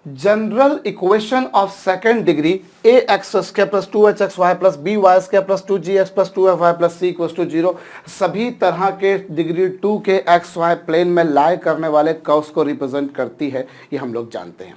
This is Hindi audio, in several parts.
General equation of second degree a x square plus 2hxy plus b y square plus 2gx plus 2fy plus c equals to 0 सभी तरह के डिग्री 2 के एक्स वाई प्लेन में लाई करने वाले कर्व्स को रिप्रेजेंट करती है, ये हम लोग जानते हैं।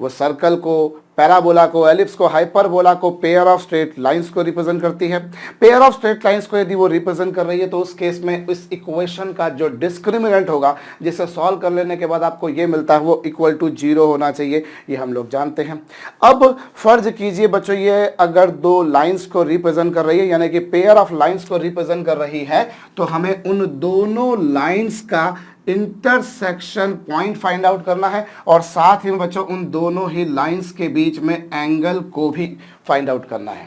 वो सर्कल को, पैराबोला को, एलिप्स को, हाइपरबोला को, पेयर ऑफ स्ट्रेट लाइंस को रिप्रेजेंट करती है। पेयर ऑफ स्ट्रेट लाइंस को यदि वो रिप्रेजेंट कर रही है तो उस केस में इस इक्वेशन का जो डिस्क्रिमिनेंट होगा, जिसे सॉल्व कर लेने के बाद आपको ये मिलता है, वो इक्वल टू 0 होना चाहिए, ये हम लोग जानते हैं। अब फर्ज कीजिए बच्चों, ये अगर दो लाइंस को रिप्रेजेंट कर रही है, यानी कि पेयर ऑफ लाइंस को रिप्रेजेंट कर रही है, तो हमें उन दोनों लाइंस का इंटरसेक्शन पॉइंट फाइंड आउट करना है और साथ ही में बच्चों उन दोनों ही लाइंस के बीच में एंगल को भी फाइंड आउट करना है।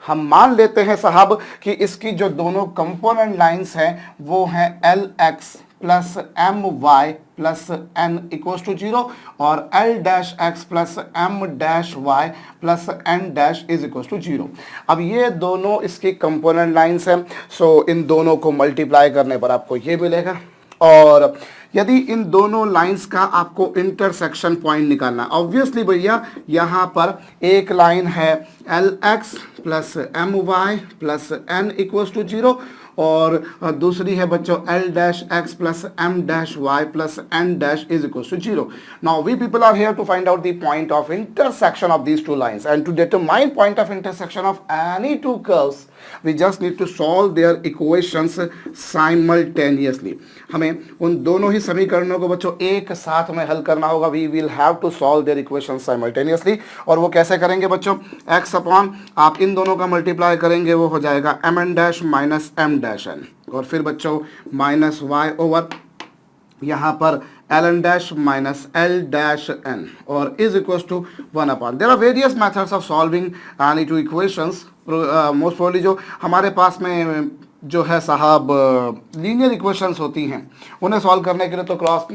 हम मान लेते हैं साहब कि इसकी जो दोनों कंपोनेंट लाइंस हैं वो हैं l x plus M Y plus n equals to 0 और l dash x plus M dash Y plus N dash is equals to 0। अब ये दोनों इसकी कंपोनेंट लाइंस हैं, सो इन दोनों को मल्टीप्लाई करने पर आपको ये मिलेगा। और यदि इन दोनों लाइंस का आपको इंटरसेक्शन पॉइंट निकालना है, ऑब्वियसली भैया यहाँ पर एक लाइन है l x plus M Y plus n equals to 0 और दूसरी है बच्चों l dash x plus M dash Y plus N dash is equals to 0। Now we people are here to find out the point of intersection of these two lines, and to determine point of intersection of any two curves we just need to solve their equations simultaneously। हमें उन दोनों ही समीकरणों को बच्चों एक साथ में हल करना होगा। we will have to solve their equations simultaneously। और वो कैसे करेंगे बच्चों, x अपॉन आप इन दोनों का मल्टीप्लाई करेंगे, वो हो जाएगा m n dash minus m dash n और फिर बच्चों माइनस वाई ओवर यहाँ पर l n dash minus l dash n और is equals to 1 upon. There are various methods of solving any two equations. Most probably जो हमारे पास में जो है साहब लीनियर इक्वेशंस होती हैं, उन्हें सॉल्व करने के लिए तो cross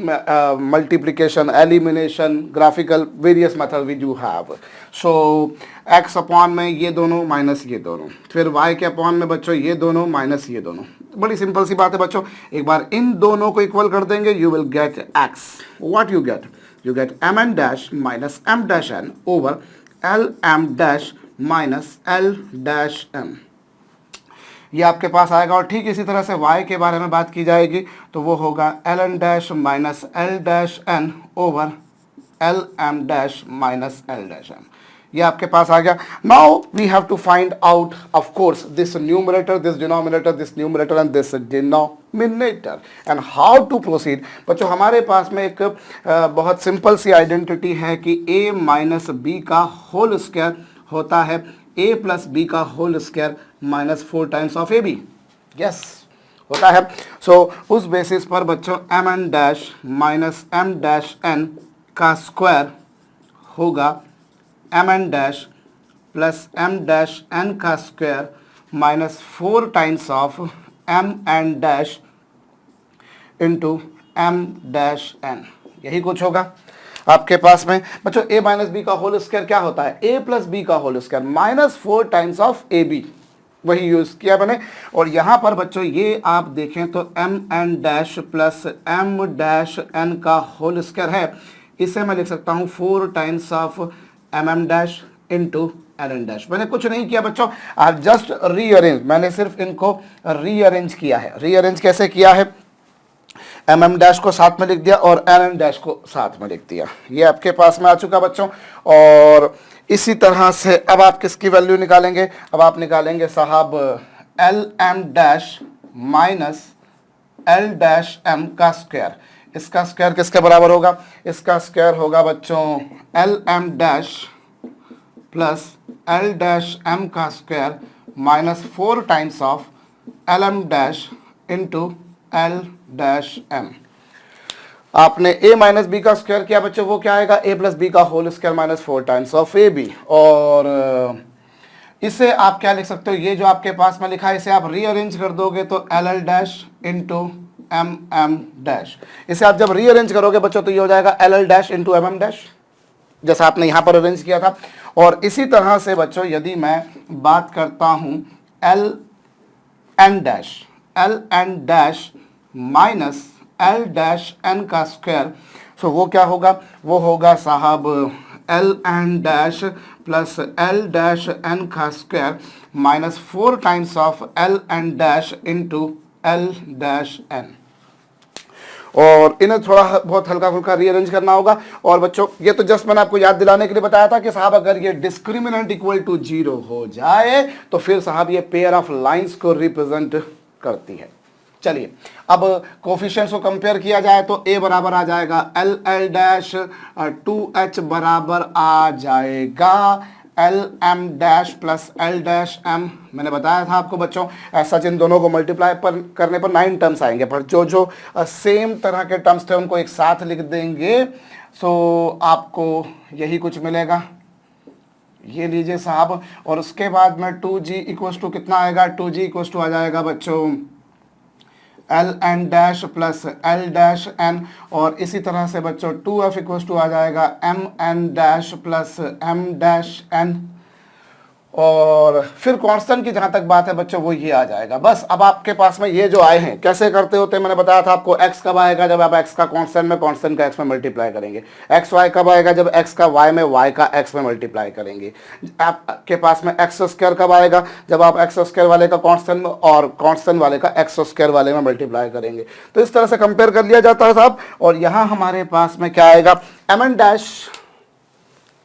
multiplication, elimination, graphical various method we do have. So x upon में ये दोनों माइनस ये दोनों, फिर वाई के अपॉन में बच्चों ये दोनों माइनस ये दोनों। बड़ी सिंपल सी बात है बच्चों, एक बार इन दोनों को इक्वल कर देंगे, you will get x. What you get m n dash minus m dash n over l m dash minus l dash m, ये आपके पास आएगा। और ठीक इसी तरह से y के बारे में बात की जाएगी तो वो होगा l n dash minus l dash n over l m dash minus l dash m, ये आपके पास आ गया। Now we have to find out of course this numerator, this denominator, this numerator and this denominator and how to proceed. बच्चों हमारे पास में एक बहुत सिंपल सी आइडेंटिटी है कि a माइनस बी का होल स्क्वायर होता है a प्लस बी का whole square minus 4 times of A b. Yes होता है। सो उस बेसिस पर बच्चों m n dash minus m dash n का स्क्वायर होगा m n dash plus M dash n का square minus 4 times of m n dash into m dash n, यही कुछ होगा आपके पास में। बच्चों a माइनस बी का होल स्क्वायर क्या होता है, a प्लस बी का whole square minus 4 times of A b, वही यूज किया मैंने। और यहाँ पर बच्चों ये आप देखें तो m n dash plus M dash n का होल स्क्वायर है, इसे मैं लिख सकता हूँ 4 times of m m dash into n N dash. मैंने कुछ नहीं किया बच्चों, आई जस्ट रीअरेंज, मैंने सिर्फ इनको रीअरेंज किया है। रीअरेंज कैसे किया है, एम एम डैश को साथ में लिख दिया और एन एन डैश को साथ में लिख दिया, ये आपके पास में आ चुका बच्चों। और इसी तरह से अब आप किसकी वैल्यू निकालेंगे, अब आप निकालेंगे साहब l m dash minus l dash m का स्क्वायर। इसका स्क्वायर किसके बराबर होगा, इसका स्क्वायर होगा बच्चों l m dash plus l dash m का square minus 4 times of l m dash into l dash m. आपने a माइनस बी का स्क्वायर किया बच्चों, वो क्या आएगा a प्लस बी का whole square minus 4 times of A b. और इसे आप क्या लिख सकते हो, ये जो आपके पास में लिखा है इसे आप रीअरेंज कर दोगे तो l l dash into m m dash. इसे आप जब रीअरेंज करोगे बच्चों तो ये हो जाएगा l l dash into m m dash, जैसा आपने यहाँ पर अरेंज किया था। और इसी तरह से बच्चों यदि मैं बात करता हूँ l n dash minus l dash n का स्क्वायर, सो वो क्या होगा, वो होगा साहब l n dash plus l dash n का square minus 4 times of l n dash into l dash n. और इन्हें थोड़ा बहुत हल्का फुल्का रीअरेंज करना होगा। और बच्चों ये तो जस्ट मैंने आपको याद दिलाने के लिए बताया था कि साहब अगर ये डिस्क्रिमिनेंट इक्वल टू 0 हो जाए तो फिर साहब ये पेयर ऑफ लाइंस को रिप्रेजेंट करती है। चलिए अब कोफिशिएंट्स को कंपेयर किया जाए तो a बराबर आ जाएगा एल एल डैश 2h बराबर आ जाएगा l m dash plus l dash m. मैंने बताया था आपको बच्चों ऐसा जिन दोनों को मल्टीप्लाई पर करने पर 9 टर्म्स आएंगे, पर जो जो सेम तरह के टर्म्स थे उनको एक साथ लिख देंगे सो आपको यही कुछ मिलेगा। ये लीजिए साहब, और उसके बाद में 2g इक्वल्स टू कितना आएगा, 2g इक्वल्स टू आ जाएगा बच्चों l n dash plus l dash n. और इसी तरह से बच्चों 2f इक्वल्स टू आ जाएगा m n dash plus M dash n. और फिर कांस्टेंट की जहां तक बात है बच्चों वो ये आ जाएगा। बस अब आपके पास में ये जो आए हैं कैसे करते होते हैं मैंने बताया था आपको। x कब आएगा, जब आप x का कांस्टेंट में कांस्टेंट का x में मल्टीप्लाई करेंगे। x y कब आएगा, जब x का y में y का x में मल्टीप्लाई करेंगे। आपके पास में x स्क्वायर कब आएगा, जब आप x स्क्वायर वाले का कांस्टेंट में और कांस्टेंट वाले का x स्क्वायर वाले में मल्टीप्लाई करेंगे। तो इस तरह से कंपेयर कर लिया जाता है साहब। और यहाँ हमारे पास में क्या आएगा, m n dash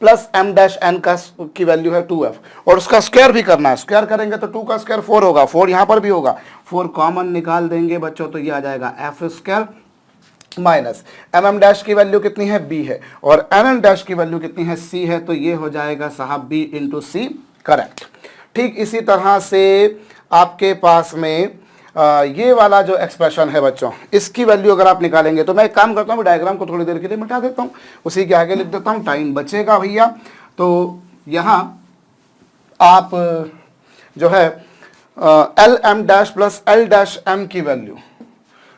plus M dash n का की वैल्यू है 2f, और उसका स्क्वायर भी करना है। स्क्वायर करेंगे तो 2 का स्क्वायर 4 होगा, 4 यहाँ पर भी होगा, 4 कॉमन निकाल देंगे बच्चों तो ये आ जाएगा f square minus m m dash की वैल्यू कितनी है b है, और एन एन डैश की वैल्यू कितनी है c है, तो ये हो जाएगा साहब b इंटू सी करेक्ट। ठीक इसी तरह से आपके पास में ये वाला जो एक्सप्रेशन है बच्चों इसकी वैल्यू अगर आप निकालेंगे तो मैं एक काम करता हूँ डायग्राम को थोड़ी देर के लिए मिटा देता हूँ, उसी के आगे लिख देता हूँ, टाइम बचेगा भैया। तो यहाँ आप जो है l m dash plus l dash m की वैल्यू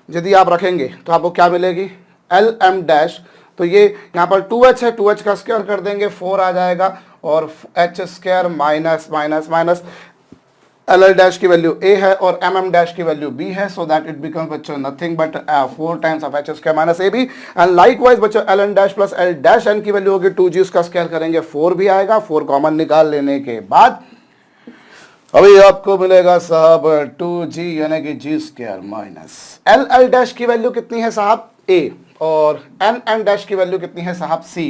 यदि आप रखेंगे तो आपको क्या मिलेगी, एल एम डैश, तो ये यहाँ पर 2h है, 2h का स्क्वायर कर देंगे 4 आ जाएगा, और h square minus minus minus l l dash की वैल्यू a है और एम एम डैश की वैल्यू b है, सो दैट इट बिकम्स बच्चों nothing but 4 times of h square minus ab। And likewise बच्चों l n dash plus l dash n की वैल्यू होगी 2g, उसका स्क्वायर करेंगे 4 भी आएगा, 4 कॉमन निकाल लेने के बाद अभी आपको मिलेगा साहब 2g यानी कि g square minus l l dash की वैल्यू कितनी है साहब a, और एन एन डैश की वैल्यू कितनी है साहब c।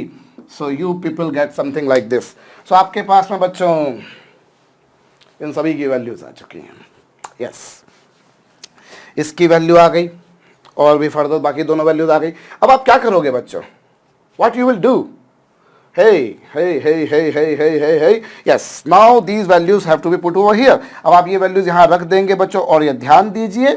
So you people get something like this. So आपके पास में बच्चों इन सभी की वैल्यूज आ चुकी हैं। यस इसकी वैल्यू आ गई और भी फर्दर बाकी दोनों वैल्यूज आ गई। अब आप क्या करोगे बच्चों, what you will do, hey yes now these values have to be put over here। अब आप ये वैल्यूज यहाँ रख देंगे बच्चों, और ये ध्यान दीजिए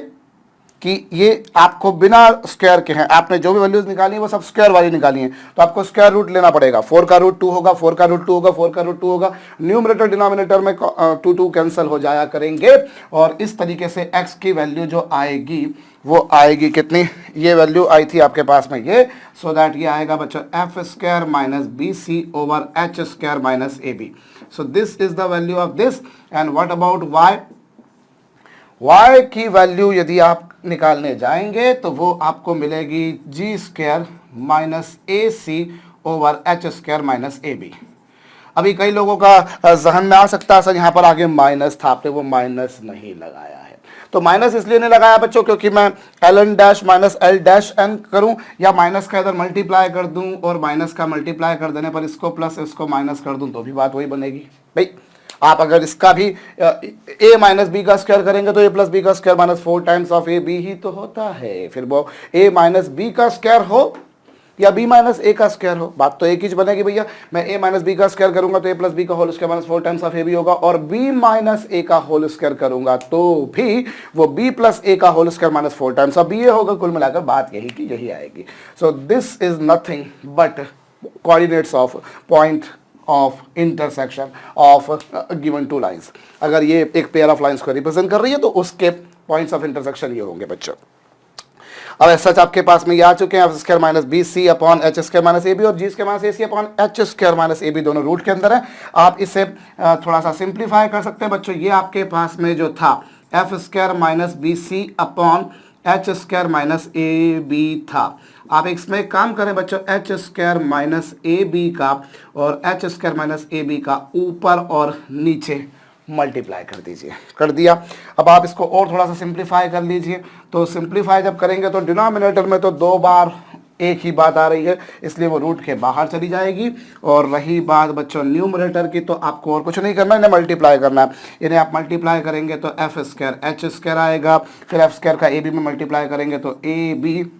कि ये आपको बिना स्क्वायर के हैं, आपने जो भी वैल्यूज निकाली है वो सब स्क्वायर वाली निकाली हैं, तो आपको स्क्वायर रूट लेना पड़ेगा। 4 का रूट 2 होगा, 4 का रूट 2 होगा, 4 का रूट 2 होगा, न्यूमरेटर डिनोमिनेटर में 2 कैंसिल हो जाया करेंगे, और इस तरीके से x की वैल्यू जो आएगी वो आएगी कितनी, ये वैल्यू आई थी आपके पास में ये, सो दैट ये आएगा बच्चों f square minus B c over h square minus A b. So this is the value of this. And what about y, y की वैल्यू यदि आप निकालने जाएंगे तो वो आपको मिलेगी जी स्क्वायर माइनस ए c over h square minus ए बी। अभी कई लोगों का जहन में आ सकता है सर यहाँ पर आगे माइनस था, आपने वो माइनस नहीं लगाया है। तो माइनस इसलिए नहीं लगाया बच्चों क्योंकि मैं l n dash minus l dash n करूं, या माइनस का इधर मल्टीप्लाई कर दूं और माइनस का मल्टीप्लाई कर देने पर इसको प्लस इसको माइनस कर दूं तो भी बात वही बनेगी। भाई आप अगर इसका भी a माइनस बी का स्क्वायर करेंगे तो a प्लस बी का square minus 4 times of A b ही तो होता है, फिर वो a माइनस बी का स्क्वायर हो या b माइनस ए का स्क्वायर हो, बात तो एक ही बनेगी भैया। मैं a माइनस बी का स्क्वायर करूंगा तो a प्लस बी का whole square minus 4 times of A b होगा, और b माइनस ए का होल स्क्वायर करूंगा तो भी वो b प्लस ए का whole square minus 4 times of b होगा। कुल मिलाकर बात यही की यही आएगी। So this is nothing but coordinates of point of intersection of given two lines. अगर ये एक पेयर ऑफ लाइंस को रिप्रेजेंट कर रही है तो उसके पॉइंट्स ऑफ इंटरसेक्शन ये होंगे बच्चों। अब ऐसा आपके पास में ये आ चुके हैं f square minus B C upon h square minus ए बी और जी स्क्वायर माइनस ए सी अपॉन एच स्क्वायर माइनस ए बी दोनों रूट के अंदर है। आप इसे थोड़ा सा सिंप्लीफाई कर सकते हैं बच्चों। ये आपके पास में जो था f square minus B C upon h square minus ए बी था, आप इसमें एक काम करें बच्चों, एच स्क्वायर माइनस ए बी का और एच स्क्वायर माइनस ए बी का ऊपर और नीचे मल्टीप्लाई कर दीजिए। कर दिया। अब आप इसको और थोड़ा सा सिंप्लीफाई कर लीजिए। तो सिंप्लीफाई जब करेंगे तो डिनोमिनेटर में तो 2 बार एक ही बात आ रही है, इसलिए वो रूट के बाहर चली जाएगी। और रही बात बच्चों न्यूमरेटर की, तो आपको और कुछ नहीं करना है, इन्हें मल्टीप्लाई करना है। इन्हें आप मल्टीप्लाई करेंगे तो एफ स्क्वायर एच स्क्वायर आएगा, फिर एफ स्क्वायर का ए बी में मल्टीप्लाई करेंगे तो a b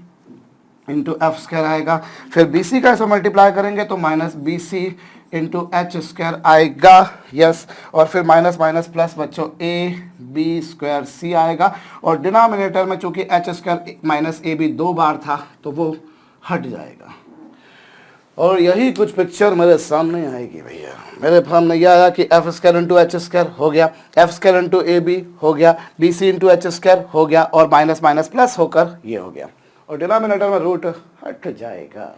into f square आएगा, फिर बी सी का इसमें मल्टीप्लाई करेंगे तो minus B c into h square आएगा। यस, और फिर माइनस माइनस प्लस बच्चों ए बी स्क्वायर सी आएगा। और डिनोमिनेटर में चूंकि एच स्क्वायर माइनस ए बी 2 बार था तो वो हट जाएगा। और यही कुछ पिक्चर मेरे सामने आएगी भैया। मेरे सामने यह आया कि f square into h square हो गया, f square into a b हो गया, b c into h square हो गया, और माइनस माइनस प्लस होकर ये हो गया, और डिनोमिनेटर में रूट हट जाएगा।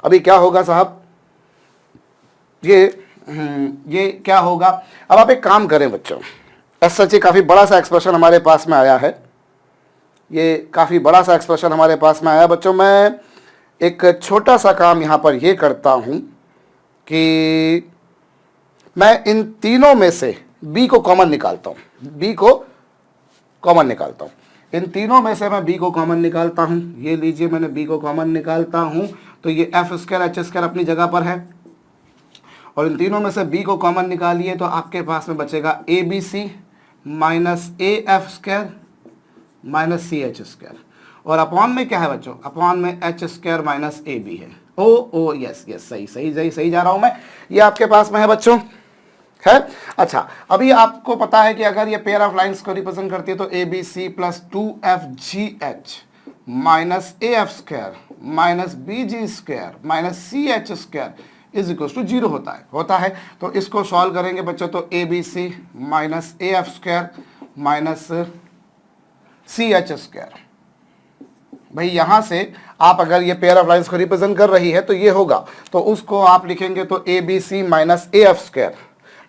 अभी क्या होगा साहब, ये क्या होगा। अब आप एक काम करें बच्चों, सच ही काफ़ी बड़ा सा एक्सप्रेशन हमारे पास में आया है, ये काफ़ी बड़ा सा एक्सप्रेशन हमारे पास में आया बच्चों। मैं एक छोटा सा काम यहाँ पर ये करता हूँ कि मैं इन तीनों में से b को कॉमन निकालता हूँ, b को कॉमन निकालता हूँ। इन तीनों में से मैं b को कॉमन निकालता हूँ। ये लीजिए, मैंने b को कॉमन निकालता हूँ, तो ये एफ स्क्वायर एच स्क्वायर अपनी जगह पर है, और इन तीनों में से b को कॉमन निकालिए तो आपके पास में बचेगा a B c minus a f square minus C H square, और अपॉन में क्या है बच्चों, अपॉन में एच स्क्वायर माइनस ए बी है। ओ यस यस, सही जा रहा हूं मैं। ये आपके पास में है बच्चों, है। अच्छा, अभी आपको पता है कि अगर ये पेयर ऑफ लाइंस को रिप्रेजेंट करती है तो a B C plus 2FGH minus a f square minus B ji square minus C H square is equal to 0 होता है। तो इसको सॉल्व करेंगे बच्चों, तो a B c minus a f square minus C H square. भाई यहां से आप अगर ये पेयर ऑफ लाइंस को रिप्रेजेंट कर रही है तो ये होगा, तो उसको आप लिखेंगे तो a B c minus a f square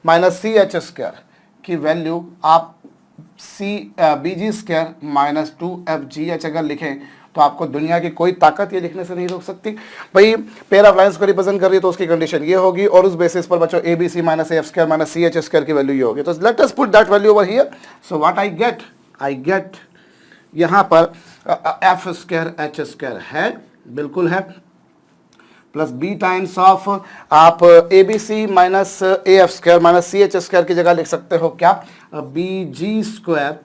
minus C H square की वैल्यू आप सी बी जी स्क्वायर माइनस 2FGH अगर लिखें तो आपको दुनिया की कोई ताकत ये लिखने से नहीं रोक सकती। भाई पेयर ऑफ लाइंस को रिप्रेजेंट कर रही है तो उसकी कंडीशन ये होगी, और उस बेसिस पर बच्चों A B c minus a f square minus C H square की वैल्यू ये होगी। तो let us put that value over here. So what I get यहाँ पर एफ स्क्वायर एच स्क्वायर है, बिल्कुल है, प्लस बी टाइम्स ऑफ आप a B c minus a f square minus C H square की जगह लिख सकते हो क्या, बी जी स्क्वायर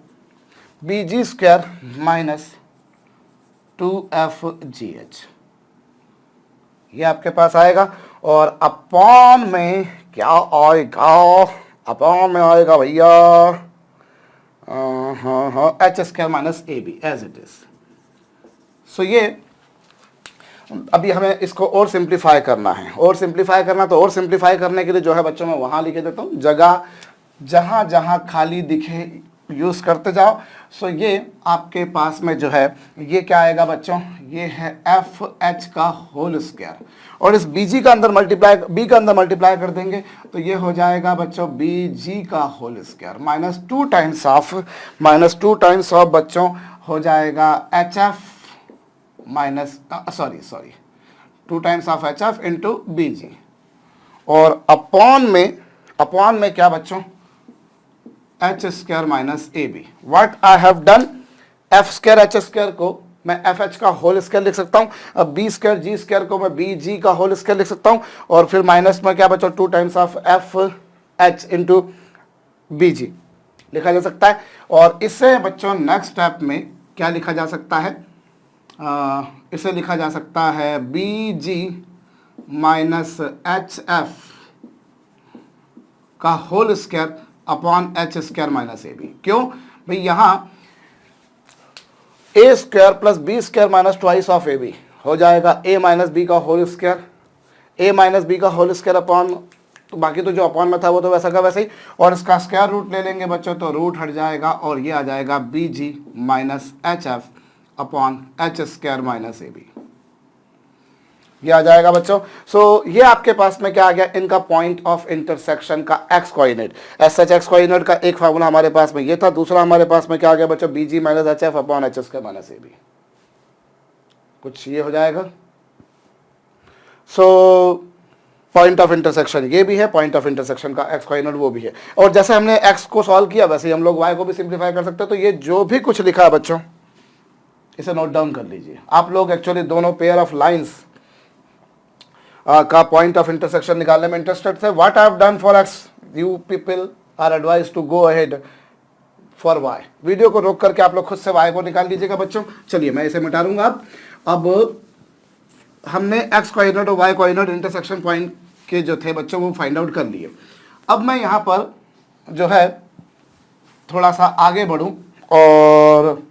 माइनस 2FGH, ये आपके पास आएगा। और अपॉन में क्या आएगा, अपॉन में आएगा भैया h square minus A b as it is. So ये अभी हमें इसको और सिंप्लीफाई करना है, और सिंप्लीफाई करने के लिए जो है बच्चों मैं वहां लिखे देता हूँ, जगह जहां जहां खाली दिखे यूज करते जाओ। सो ये आपके पास में जो है ये क्या आएगा बच्चों, ये है एफ एच का होल स्क्वायर, और इस बी जी का अंदर मल्टीप्लाई कर देंगे तो ये हो जाएगा बच्चों बी जी का whole square minus 2 times of बच्चों हो जाएगा h f minus 2 times of h f into b g, और अपॉन में क्या बच्चों h square minus A b. What I have done, f square h square को मैं एफ एच का होल स्क्वायर लिख सकता हूं, अब बी स्क्वायर जी स्क्वायर को मैं बी जी का होल स्क्वायर लिख सकता हूं, और फिर माइनस में क्या बच्चों 2 times of f h into b g लिखा जा सकता है। और इससे बच्चों नेक्स्ट स्टेप में क्या लिखा जा सकता है, इसे लिखा जा सकता है b g minus h f का whole square upon h square minus ए बी। क्यों भाई, यहां a square plus B square minus twice of A b हो जाएगा ए माइनस बी का होल स्क्वायर अपॉन, तो बाकी तो जो अपॉन में था वो तो वैसा का वैसे ही, और इसका स्क्वायर रूट ले लेंगे बच्चों तो रूट हट जाएगा, और ये आ जाएगा b g minus h f upon h square minus ए बी, ये आ जाएगा बच्चों। सो ये आपके पास में क्या आ गया, इनका पॉइंट ऑफ इंटरसेक्शन का x coordinate, S H x coordinate का एक फार्मूला हमारे पास में ये था। दूसरा हमारे पास में क्या आ गया बच्चों, b g minus h f upon h square minus ए बी। कुछ ये हो जाएगा। सो पॉइंट ऑफ इंटरसेक्शन ये भी है, पॉइंट ऑफ इंटरसेक्शन का एक्स कोऑर्डिनेट वो भी है। और जैसे हमने एक्स को सॉल्व किया वैसे ही हम लोग वाई को भी सिंप्लीफाई कर सकते हैं। तो ये जो भी कुछ लिखा है बच्चों इसे नोट डाउन कर लीजिए। आप लोग एक्चुअली दोनों पेयर ऑफ लाइंस का पॉइंट ऑफ इंटरसेक्शन निकालने में इंटरेस्टेड थे। What I have done for x, you people are advise to go ahead for y. Video को रोक करके आप लोग खुद से वाई को निकाल लीजिएगा बच्चों। चलिए मैं इसे मिटा दूंगा। अब हमने एक्स कोऑर्डिनेट और वाई कोऑर्डिनेट इंटरसेक्शन पॉइंट के जो थे बच्चों वो फाइंड आउट कर लिए। अब मैं यहाँ पर जो है थोड़ा सा आगे बढ़ूँ और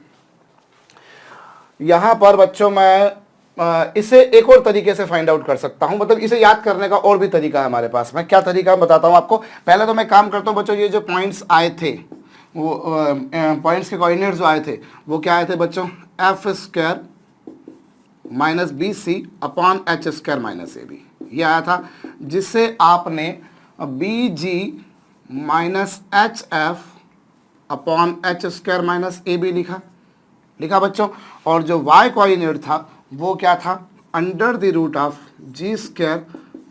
यहाँ पर बच्चों मैं इसे एक और तरीके से फाइंड आउट कर सकता हूँ। मतलब इसे याद करने का और भी तरीका है हमारे पास में। क्या तरीका बताता हूँ आपको। पहले तो मैं काम करता हूँ बच्चों, ये जो पॉइंट्स आए थे वो पॉइंट्स के कोऑर्डिनेट्स जो आए थे वो क्या आए थे बच्चों, f square minus B C upon h square minus ए बी, ये आया था। जिससे आपने b g minus h f upon h square minus ए बी लिखा बच्चों। और जो y कोऑर्डिनेट था वो क्या था, under the root of ji square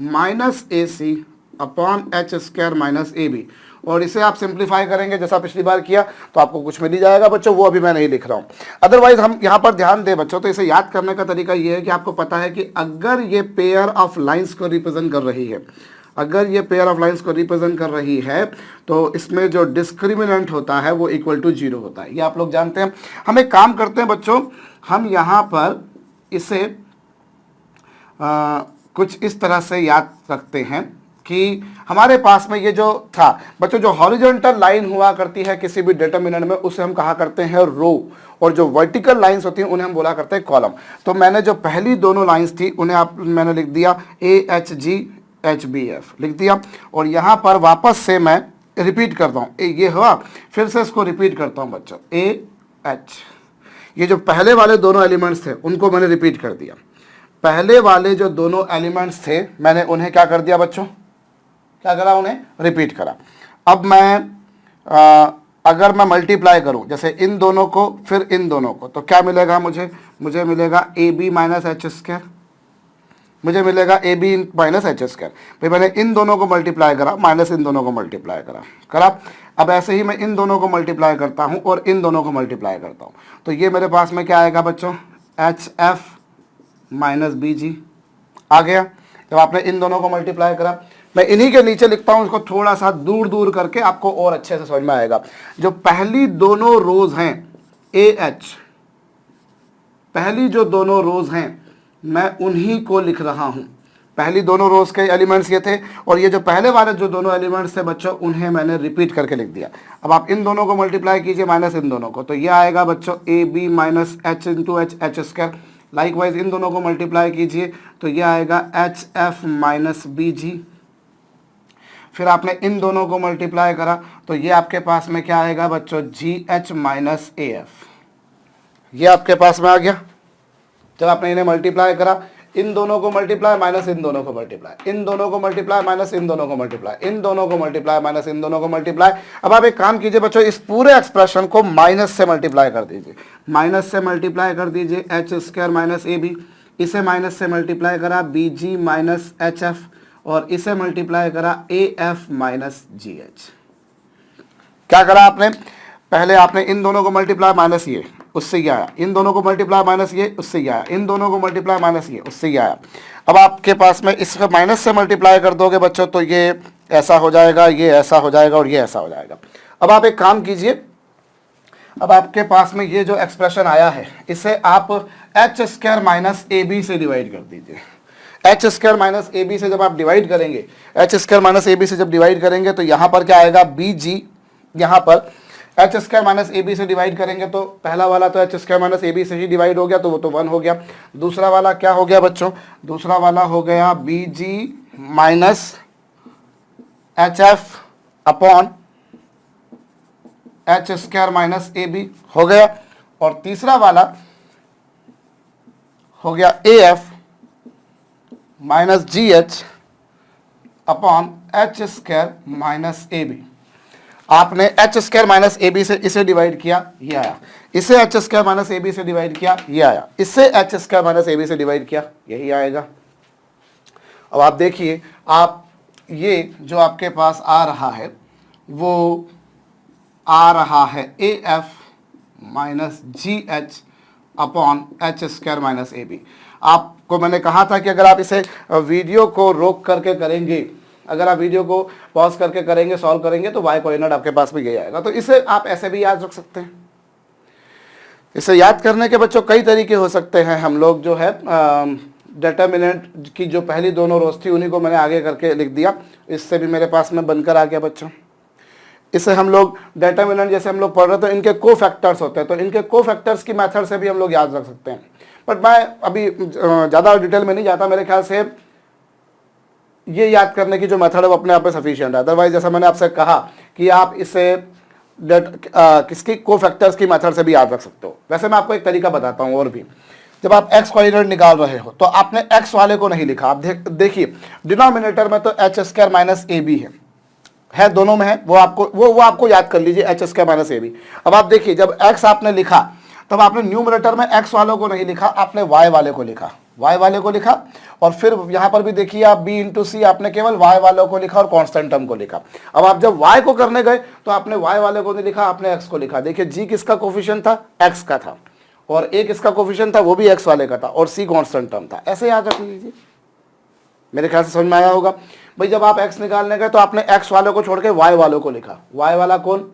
minus A C upon h square minus A b. और इसे आप सिंप्लीफाई करेंगे जैसा पिछली बार किया तो आपको कुछ मिल ही जाएगा बच्चों, वो अभी मैं नहीं लिख रहा हूँ। अदरवाइज हम यहाँ पर ध्यान दें बच्चों, तो इसे याद करने का तरीका ये है कि आपको पता है कि अगर ये पेयर ऑफ लाइंस को रिप्रेजेंट कर रही है, अगर ये पेयर ऑफ लाइंस को रिप्रेजेंट कर रही है तो इसमें जो डिस्क्रिमिनेंट होता है वो इक्वल टू 0 होता है। ये आप लोग जानते हैं। हम एक काम करते हैं बच्चों, हम यहाँ पर इसे कुछ इस तरह से याद रखते हैं कि हमारे पास में ये जो था बच्चों, जो हॉरिजॉन्टल लाइन हुआ करती है किसी भी डिटरमिनेंट में उसे हम कहा करते हैं रो, और जो वर्टिकल लाइंस होती हैं उन्हें हम बोला करते हैं कॉलम। तो मैंने जो पहली दोनों लाइंस थी उन्हें मैंने लिख दिया a h g h b f लिख दिया। और यहाँ पर वापस से मैं रिपीट करता हूँ, ये हुआ, फिर से इसको रिपीट करता हूँ बच्चों, ए एच, ये जो पहले वाले दोनों एलिमेंट्स थे उनको मैंने रिपीट कर दिया। पहले वाले जो दोनों एलिमेंट्स थे मैंने उन्हें क्या कर दिया बच्चों, क्या करा, उन्हें रिपीट करा। अब मैं अगर मैं मल्टीप्लाई करूं जैसे इन दोनों को फिर इन दोनों को, तो क्या मिलेगा मुझे मिलेगा a b minus h square, मुझे मिलेगा a b minus h square. भाई मैंने इन दोनों को मल्टीप्लाई करा माइनस इन दोनों को मल्टीप्लाई करा। अब ऐसे ही मैं इन दोनों को मल्टीप्लाई करता हूं और इन दोनों को मल्टीप्लाई करता हूं, तो ये मेरे पास में क्या आएगा बच्चों, एच एफ माइनस बी जी आ गया। जब आपने इन दोनों को मल्टीप्लाई करा, मैं इन्हीं के नीचे लिखता हूं, इसको थोड़ा सा दूर दूर करके आपको और अच्छे से समझ में आएगा। जो पहली दोनों रोज हैं ए एच, पहली जो दोनों रोज हैं मैं उन्हीं को लिख रहा हूं। पहली दोनों रोज के एलिमेंट्स ये थे और ये जो पहले वाले जो दोनों एलिमेंट्स थे बच्चों उन्हें मैंने रिपीट करके लिख दिया। अब आप इन दोनों को मल्टीप्लाई कीजिए माइनस इन दोनों को, तो ये आएगा बच्चों ए b minus h into h h square. Likewise इन दोनों को मल्टीप्लाई कीजिए तो ये आएगा h f minus B g. फिर आपने इन दोनों को मल्टीप्लाई करा तो ये आपके पास में क्या आएगा बच्चों, जी एच माइनस ए एफ, ये आपके पास में आ गया। जब आपने इन्हें मल्टीप्लाई करा, इन दोनों को मल्टीप्लाई माइनस इन दोनों को मल्टीप्लाई, इन दोनों को मल्टीप्लाई माइनस इन दोनों को मल्टीप्लाई, इन दोनों को मल्टीप्लाई माइनस इन दोनों को मल्टीप्लाई। अब आप एक काम कीजिए बच्चों, इस पूरे एक्सप्रेशन को माइनस से मल्टीप्लाई कर दीजिए, माइनस से मल्टीप्लाई कर दीजिए एच स्क्वायर माइनस ए बी, इसे माइनस से मल्टीप्लाई करा b g minus h f, और इसे मल्टीप्लाई करा a f minus g h. क्या करा आपने, पहले आपने इन दोनों को मल्टीप्लाई माइनस ये, उससे ये आया, इन दोनों को मल्टीप्लाई माइनस ये, उससे ये आया, इन दोनों को मल्टीप्लाई माइनस ये, उससे ये आया। अब आपके पास में इसको माइनस से मल्टीप्लाई कर दोगे बच्चों तो ये ऐसा हो जाएगा, ये ऐसा हो जाएगा और ये ऐसा हो जाएगा। अब आप एक काम कीजिए, अब आपके पास में ये जो एक्सप्रेशन आया है इसे आप एच स्क्वायर माइनस ए बी से डिवाइड कर दीजिए। एच स्क्वायर माइनस ए बी से जब आप डिवाइड करेंगे, एच स्क्वायर माइनस ए बी से जब डिवाइड करेंगे तो यहाँ पर क्या आएगा, बी जी, यहाँ पर एच स्क्वायर माइनस ए बी से डिवाइड करेंगे तो पहला वाला तो एच स्क्वायर माइनस ए बी से ही डिवाइड हो गया तो वो तो 1 हो गया। दूसरा वाला क्या हो गया बच्चों, दूसरा वाला हो गया b g minus h f upon h square minus ए बी हो गया, और तीसरा वाला हो गया a f minus g h upon h square minus A b. आपने एच स्क्वायर माइनस ए बी से इसे डिवाइड किया, ये आया। इसे एच स्क्वायर माइनस ए बी से डिवाइड किया, ये आया। इससे एच स्क्वायर माइनस ए बी से डिवाइड किया, यही आएगा। अब आप देखिए, आप ये जो आपके पास आ रहा है वो आ रहा है a f minus g h upon h square minus A b. आपको मैंने कहा था कि अगर आप इसे वीडियो को रोक करके करेंगे, अगर आप वीडियो को पॉज करके करेंगे, सॉल्व करेंगे, तो वाई कोऑर्डिनेट आपके पास भी यही आएगा। तो इसे आप ऐसे भी याद रख सकते हैं। इसे याद करने के बच्चों कई तरीके हो सकते हैं। हम लोग जो है डिटर्मिनेंट की जो पहली दोनों रोज थी उन्हीं को मैंने आगे करके लिख दिया, इससे भी मेरे पास में बनकर आ गया बच्चों। इसे हम लोग डिटर्मिनेंट जैसे हम लोग पढ़ रहे थे, इनके को फैक्टर्स होते हैं, तो इनके को फैक्टर्स की मेथड से भी हम लोग याद रख सकते हैं। बट मैं अभी ज़्यादा डिटेल में नहीं जाता, मेरे ख्याल से ये याद करने की जो मेथड है वो अपने आप में सफिशिएंट है। अदरवाइज जैसा मैंने आपसे कहा कि आप इसे किसकी को फैक्टर्स की मेथड से भी याद रख सकते हो। वैसे मैं आपको एक तरीका बताता हूँ और भी। जब आप एक्स कोऑर्डिनेट निकाल रहे हो तो आपने एक्स वाले को नहीं लिखा। आप देखिए डिनोमिनेटर में तो एच स्क्वायर माइनस ए बी है, दोनों में है, वो आपको याद कर लीजिए, एच स्क्वायर माइनस ए बी। अब आप देखिए, जब एक्स आपने लिखा तब आपने न्यूमरेटर में एक्स वालों को नहीं लिखा, आपने वाई वाले को लिखा, वाई वाले को लिखा। और फिर यहाँ पर भी देखिए आप बी इंटू सी, आपने केवल वाई वालों को लिखा और कांस्टेंट टर्म को लिखा। अब आप जब वाई को करने गए तो आपने वाई वाले को नहीं लिखा, आपने एक्स को लिखा। देखिए जी किसका कोफिशिएंट था, एक्स का था, और ए किसका कोफिशिएंट था, वो भी एक्स वाले का था, और सी कांस्टेंट टर्म था। ऐसे याद रख लीजिए, मेरे ख्याल से समझ में आया होगा। भाई जब आप एक्स निकालने गए तो आपने एक्स वालों को छोड़ के वाई वालों को लिखा। वाई वाला कौन,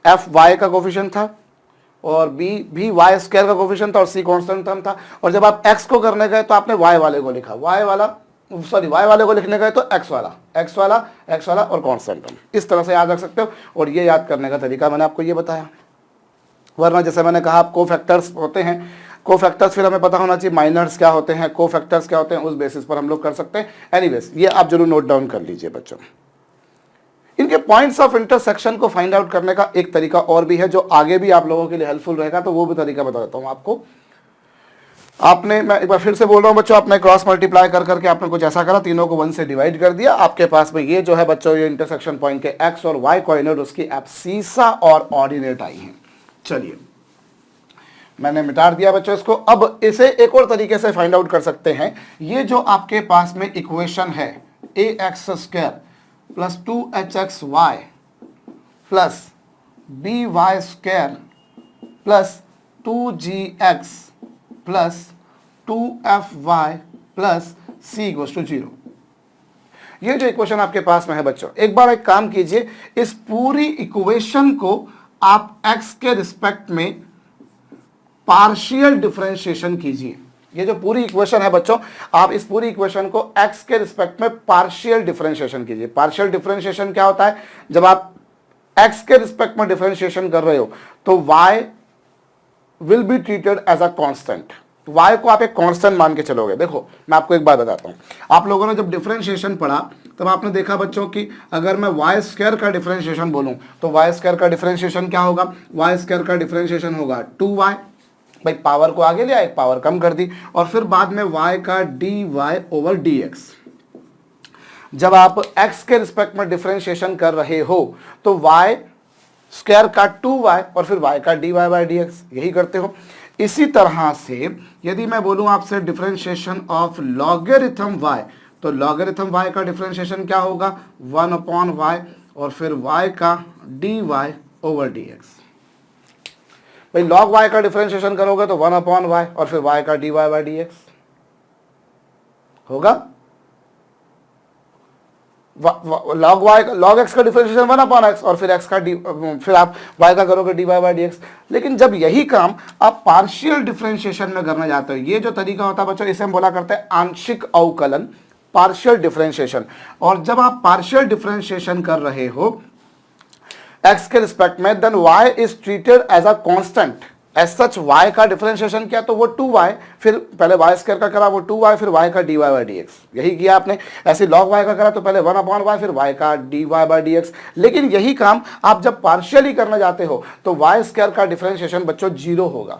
एफ वाई का कोफिशिएंट था, और बी भी वाई स्क्वायर का कोफिशिएंट था, और सी कांस्टेंट टर्म था। और जब आप एक्स को करने गए तो आपने वाई वाले को लिखा, वाई वाले को लिखने गए तो एक्स वाला और कांस्टेंट टर्म। इस तरह से याद रख सकते हो, और ये याद करने का तरीका मैंने आपको ये बताया। वरना जैसे मैंने कहा आप को फैक्टर्स होते हैं, को फैक्टर्स फिर हमें पता होना चाहिए माइनर्स क्या होते हैं, को फैक्टर्स क्या होते हैं, उस बेसिस पर हम लोग कर सकते हैं। एनीवेज ये आप जरूर नोट डाउन कर लीजिए बच्चों। इनके पॉइंट्स ऑफ इंटरसेक्शन को फाइंड आउट करने का एक तरीका और भी है जो आगे भी आप लोगों के लिए हेल्पफुल रहेगा, तो वो भी तरीका बता देता हूं आपको। आपने, मैं एक बार फिर से बोल रहा हूं बच्चों, आपने क्रॉस मल्टीप्लाई कर करके आपने कुछ ऐसा करा, तीनों को 1 से डिवाइड कर दिया। आपके पास में ये जो है बच्चों, ये इंटरसेक्शन पॉइंट के एक्स और वाई कोऑर्डिनेट, उसकी एब्सीसा और ऑर्डिनेट आई है। चलिए मैंने मिटा दिया बच्चों इसको। अब इसे एक और तरीके से फाइंड आउट कर सकते हैं। ये जो आपके पास में इक्वेशन है a x square plus 2hxy plus b y square plus 2gx plus 2fy plus c equals to 0, ये जो इक्वेशन आपके पास में है बच्चों, एक बार एक काम कीजिए, इस पूरी इक्वेशन को आप x के रिस्पेक्ट में पार्शियल डिफरेंशिएशन कीजिए। ये जो पूरी इक्वेशन है बच्चों, आप इस पूरी इक्वेशन को x के रिस्पेक्ट में पार्शियल डिफरेंशिएशन कीजिए। पार्शियल डिफरेंशिएशन क्या होता है, जब आप x के रिस्पेक्ट में डिफरेंशिएशन कर रहे हो तो y will be treated as a constant. y को आप एक कांस्टेंट मान के चलोगे। देखो मैं आपको एक बात बताता हूं, आप लोगों ने जब डिफरेंशिएशन पढ़ा तब आपने देखा बच्चों कि अगर मैं वाई स्क्वायर का डिफरेंशिएशन बोलूं तो वाई स्क्वायर का डिफरेंशिएशन क्या होगा, वाई स्क्वायर का डिफरेंशिएशन होगा 2y, भाई पावर को आगे लिया, एक पावर कम कर दी, और फिर बाद में y का dy ओवर dx। जब आप x के रिस्पेक्ट में डिफरेंशिएशन कर रहे हो तो y स्क्वायर का 2y और फिर y का dy बाय dx, यही करते हो। इसी तरह से यदि मैं बोलूं आपसे डिफरेंशिएशन ऑफ लॉगरिथम y, तो लॉगरिथम y का डिफरेंशिएशन क्या होगा, 1/y और फिर y का dy ओवर dx। भाई log y का डिफरेंशिएशन करोगे तो 1/y और फिर y का dy बाय dx होगा। log x का डिफरेंशिएशन 1/x और फिर x का फिर आप y का करोगे dy बाय dx। लेकिन जब यही काम आप पार्शियल डिफरेंशिएशन में करना चाहते हो, ये जो तरीका होता है बच्चों, इसे हम बोला करते हैं आंशिक अवकलन, पार्शियल डिफरेंशिएशन। और जब आप पार्शियल डिफरेंशिएशन कर रहे हो x के रिस्पेक्ट में, then y is treated as a constant. As such y का डिफरेंशिएशन किया तो वो 2y, फिर पहले y स्क्वायर का करा वो 2y, फिर y का dy बाय dx, यही किया आपने। ऐसे log y का करा तो पहले 1/y फिर y का dy बाय dx। लेकिन यही काम आप जब पार्शियली करना चाहते हो तो y स्क्वायर का डिफरेंशिएशन बच्चों 0 होगा।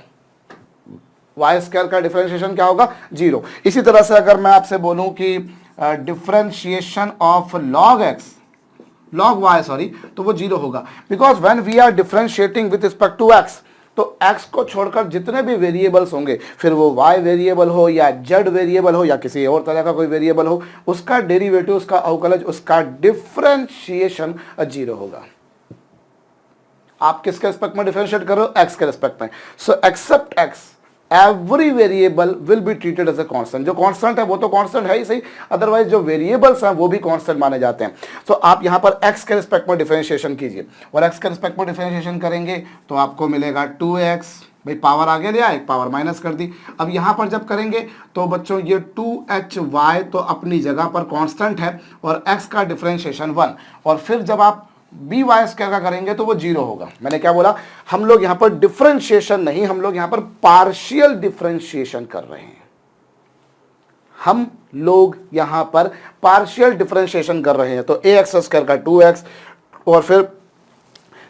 y स्क्वायर का डिफरेंशिएशन क्या होगा, 0। इसी तरह से अगर मैं आपसे बोलूं कि differentiation of log x, log y sorry, तो वो 0 होगा, because when we are differentiating with respect to x, तो x को छोड़कर जितने भी वेरिएबल्स होंगे, फिर वो y वेरिएबल हो या z वेरिएबल हो या किसी और तरह का कोई वेरिएबल हो, उसका डेरिवेटिव, उसका अवकलज, उसका डिफरेंशिएशन 0 होगा। आप किसके रिस्पेक्ट में डिफरेंशिएट कर रहे हो? x के रिस्पेक्ट में। So except x every variable will be treated as a constant. जो कांस्टेंट है वो तो कांस्टेंट है ही सही, अदरवाइज जो वेरिएबल्स हैं वो भी कांस्टेंट माने जाते हैं। तो आप यहां पर x के रिस्पेक्ट में डिफरेंशिएशन कीजिए, और x के रिस्पेक्ट में डिफरेंशिएशन करेंगे तो आपको मिलेगा 2x, भाई पावर आगे ले आए, पावर माइनस कर दी। अब यहां पर जब करेंगे तो बच्चों ये 2hy तो अपनी जगह पर कांस्टेंट है, और x का डिफरेंशिएशन 1, और फिर जब आप बी वाई स्क्वायर का करेंगे तो वो 0 होगा। मैंने क्या बोला? हम लोग यहां पर डिफरेंशिएशन नहीं, हम लोग यहां पर पार्शियल डिफरेंशिएशन कर रहे हैं। हम लोग यहां पर पार्शियल डिफरेंशिएशन कर रहे हैं। तो ए एक्स स्क्वायर का 2x, और फिर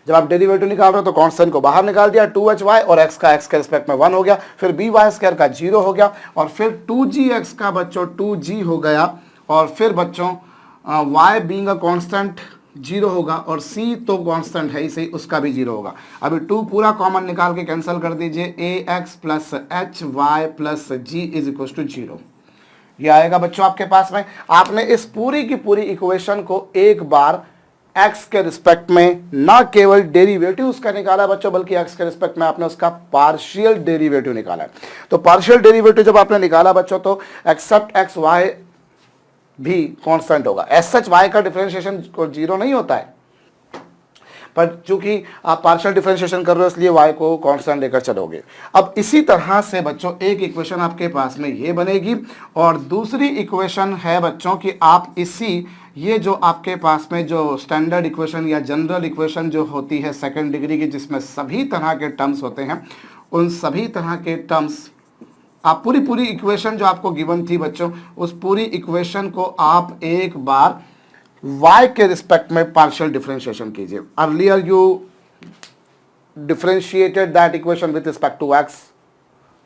जब आप डेरिवेटिव निकाल रहे हो तो कांस्टेंट को बाहर निकाल दिया 2hy, और x का x के रिस्पेक्ट में 1 हो गया, फिर बी वाई स्क्वायर का 0 हो गया, और फिर 2gx का बच्चों 2g हो गया, और फिर बच्चों y बीइंग अ कांस्टेंट 0 होगा, और c तो कांस्टेंट है ही सही, उसका भी 0 होगा। अभी 2 पूरा कॉमन निकाल के कैंसिल कर दीजिए, ax plus hy plus g is equal to 0। ये आएगा बच्चों आपके पास में। आपने इस पूरी की पूरी इक्वेशन को एक बार x के रिस्पेक्ट में ना केवल डेरिवेटिव उसका निकाला बच्चों, बल्कि x के रिस्पेक्ट में आपने उसका पार्शियल डेरिवेटिव निकाला है। तो पार्शियल डेरिवेटिव जब आपने निकाला बच्चों, तो एक्सेप्ट x y भी कांस्टेंट होगा। एज सच y का डिफरेंशिएशन 0 नहीं होता है, पर चूंकि आप पार्शियल डिफरेंशिएशन कर रहे हो इसलिए y को कांस्टेंट लेकर चलोगे। अब इसी तरह से बच्चों एक इक्वेशन आपके पास में ये बनेगी, और दूसरी इक्वेशन है बच्चों कि आप इसी ये जो आपके पास में जो स्टैंडर्ड इक्वेशन या जनरल इक्वेशन जो होती है सेकंड डिग्री की, जिसमें सभी तरह के टर्म्स होते हैं, उन सभी तरह के टर्म्स आप पूरी इक्वेशन जो आपको गिवन थी बच्चों, उस पूरी इक्वेशन को आप एक बार y के रिस्पेक्ट में पार्शियल डिफरेंशिएशन कीजिए। Earlier you differentiated that equation with respect to x,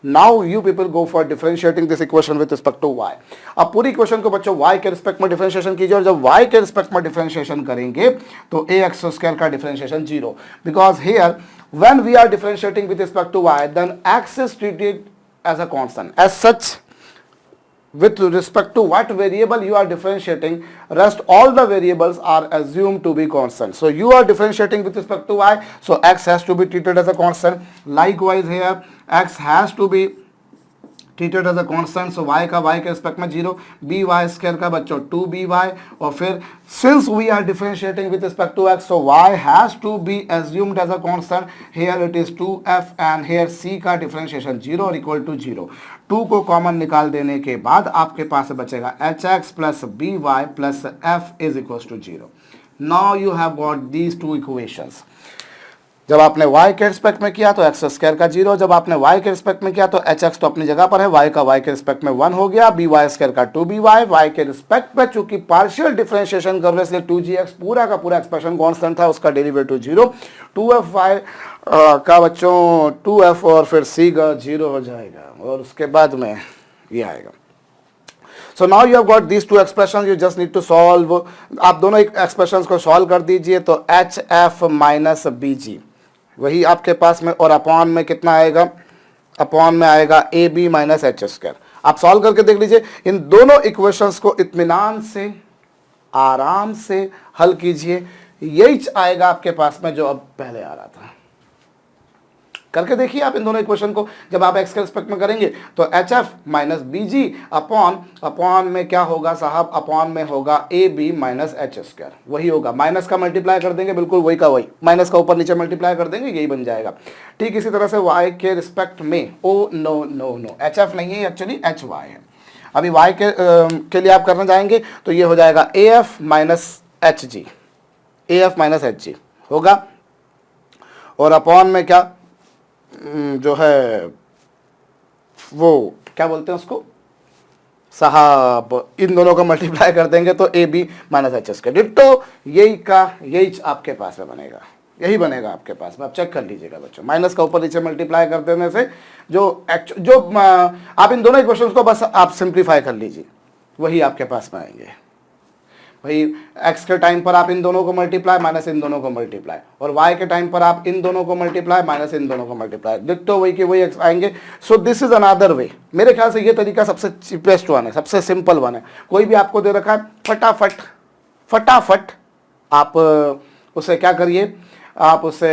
now you people go for differentiating this equation with respect to y। अब पूरी इक्वेशन को बच्चों y के रिस्पेक्ट में डिफरेंशिएशन कीजिए, और जब y के रिस्पेक्ट में डिफरेंशिएशन करेंगे तो ax स्क्वायर का differentiation 0, because here when we are differentiating with respect to y then x is treated as a constant. As such, with respect to what variable you are differentiating, rest all the variables are assumed to be constant. So you are differentiating with respect to y, so x has to be treated as a constant. Likewise here, x has to be treated as a constant, so y का y के रिस्पेक्ट में 0, बी वाई स्क्वायर का बच्चों 2by, और फिर since we are differentiating with respect to x, so y has to be assumed as a constant. Here it is 2f, and here c का डिफरेंशिएशन 0 और इक्वल टू 0। 2 को कॉमन निकाल देने के बाद आपके पास बचेगा hx plus b y plus f is equal to 0। Now you have got these two equations. जब आपने y के रिस्पेक्ट में किया तो x स्क्वायर का 0, जब आपने y के रिस्पेक्ट में किया तो hx तो अपनी जगह पर है, y का y के रिस्पेक्ट में 1 हो गया, by स्क्वायर का 2by, y के रिस्पेक्ट में चूंकि पार्शियल डिफरेंशिएशन कर रहे इसलिए 2gx पूरा का पूरा एक्सप्रेशन कांस्टेंट था, उसका डेरिवेटिव 0, 2fy का बच्चों 2f और फिर c का 0 हो जाएगा, और उसके बाद में ये आएगा। So now you have got these two expressions, you just need to solve। आप दोनों एक्सप्रेशंस को सॉल्व कर दीजिए, तो hf माइनस bg वही आपके पास में, और अपॉन में कितना आएगा? अपॉन में आएगा a b minus h square. आप सॉल्व करके देख लीजिए, इन दोनों इक्वेशंस को इत्मीनान से आराम से हल कीजिए, यही आएगा आपके पास में जो अब पहले आ रहा था। करके देखिए आप इन दोनों इक्वेशन को, जब आप x के रिस्पेक्ट में करेंगे तो h f minus B g upon में क्या होगा साहब? अपॉन में होगा a b minus h square, वही होगा। माइनस का मल्टीप्लाई कर देंगे, बिल्कुल वही का वही, माइनस का ऊपर नीचे मल्टीप्लाई कर देंगे, यही बन जाएगा। ठीक इसी तरह से y के रिस्पेक्ट में, oh no no no, h f नहीं है एक्चुअली एच वाई है। अभी y के लिए आप करना जाएंगे तो ये हो जाएगा ए एफ माइनस एच जी, ए एफ माइनस एच जी होगा, और अपॉन में क्या जो है वो क्या बोलते हैं उसको साहब, इन दोनों को मल्टीप्लाई कर देंगे तो a b minus h s का डिट्टो यही आपके पास में बनेगा, यही बनेगा आपके पास में। आप चेक कर लीजिएगा बच्चों, माइनस का ऊपर नीचे मल्टीप्लाई कर देने से जो आप इन दोनों इक्वेशंस को बस आप सिंप्लीफाई कर लीजिए, वही आपके पास में आएंगे। भाई x के टाइम पर आप इन दोनों को मल्टीप्लाई माइनस इन दोनों को मल्टीप्लाई, और y के टाइम पर आप इन दोनों को मल्टीप्लाई माइनस इन दोनों को मल्टीप्लाई, देखते हो वही कि वही आएंगे। सो दिस इज अनदर वे। मेरे ख्याल से ये तरीका सबसे चीपेस्ट वन है, सबसे सिंपल वन है। कोई भी आपको दे रखा है, फटाफट फटाफट आप उसे क्या करिए, आप उसे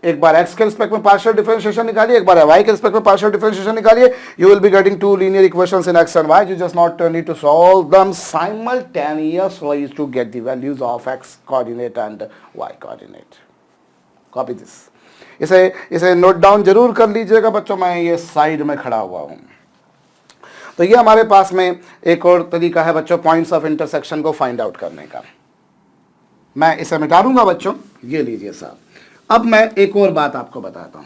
एक बार x के रिस्पेक्ट में पार्शियल डिफरेंशिएशन निकालिए, एक बार y के रिस्पेक्ट में पार्शियल डिफरेंशिएशन निकालिए, you will be getting two linear equations in x and y. You just not need to solve them simultaneously to get the values of x coordinate and y coordinate. Copy this. इसे नोट डाउन जरूर कर लीजिएगा बच्चों, मैं ये साइड में खड़ा हुआ हूं। तो ये हमारे पास में एक और तरीका है बच्चों पॉइंट्स ऑफ इंटरसेक्शन को फाइंड आउट करने का। मैं इसे मिटा दूंगा बच्चों, ये लीजिए साहब। अब मैं एक और बात आपको बताता हूं।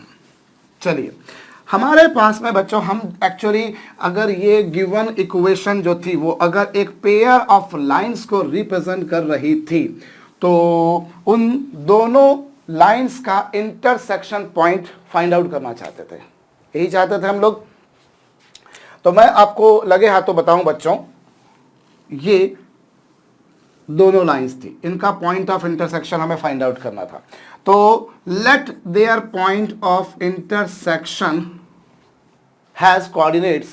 चलिए, हमारे पास में बच्चों हम एक्चुअली अगर ये गिवन इक्वेशन जो थी वो अगर एक पेयर ऑफ लाइंस को रिप्रेजेंट कर रही थी, तो उन दोनों लाइंस का इंटरसेक्शन पॉइंट फाइंड आउट करना चाहते थे, यही चाहते थे हम लोग। तो मैं आपको लगे हाथों बताऊं बच्चों, ये दोनों लाइंस थी, इनका पॉइंट ऑफ इंटरसेक्शन हमें फाइंड आउट करना था। तो let their point of intersection has coordinates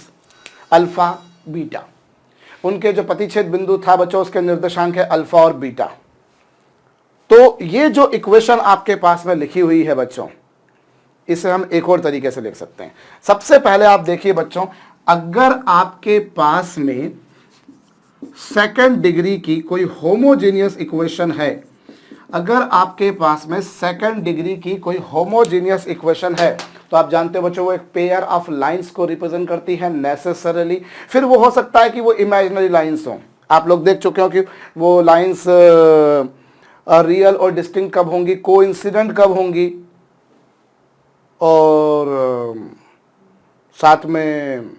alpha beta. उनके जो प्रतिच्छेद बिंदु था बच्चों उसके निर्देशांक है अल्फा और बीटा। तो ये जो इक्वेशन आपके पास में लिखी हुई है बच्चों, इसे हम एक और तरीके से लिख सकते हैं। सबसे पहले आप देखिए बच्चों, अगर आपके पास में सेकंड डिग्री की कोई होमोजेनियस इक्वेशन है, अगर आपके पास में सेकंड डिग्री की कोई होमोजेनियस इक्वेशन है, तो आप जानते हो बच्चों वो एक पेयर ऑफ लाइंस को रिप्रेजेंट करती है नेसेसरली। फिर वो हो सकता है कि वो इमेजिनरी लाइंस हो, आप लोग देख चुके हो कि वो लाइंस रियल और डिस्टिंक्ट कब होंगी, कोइंसिडेंट कब होंगी, और साथ में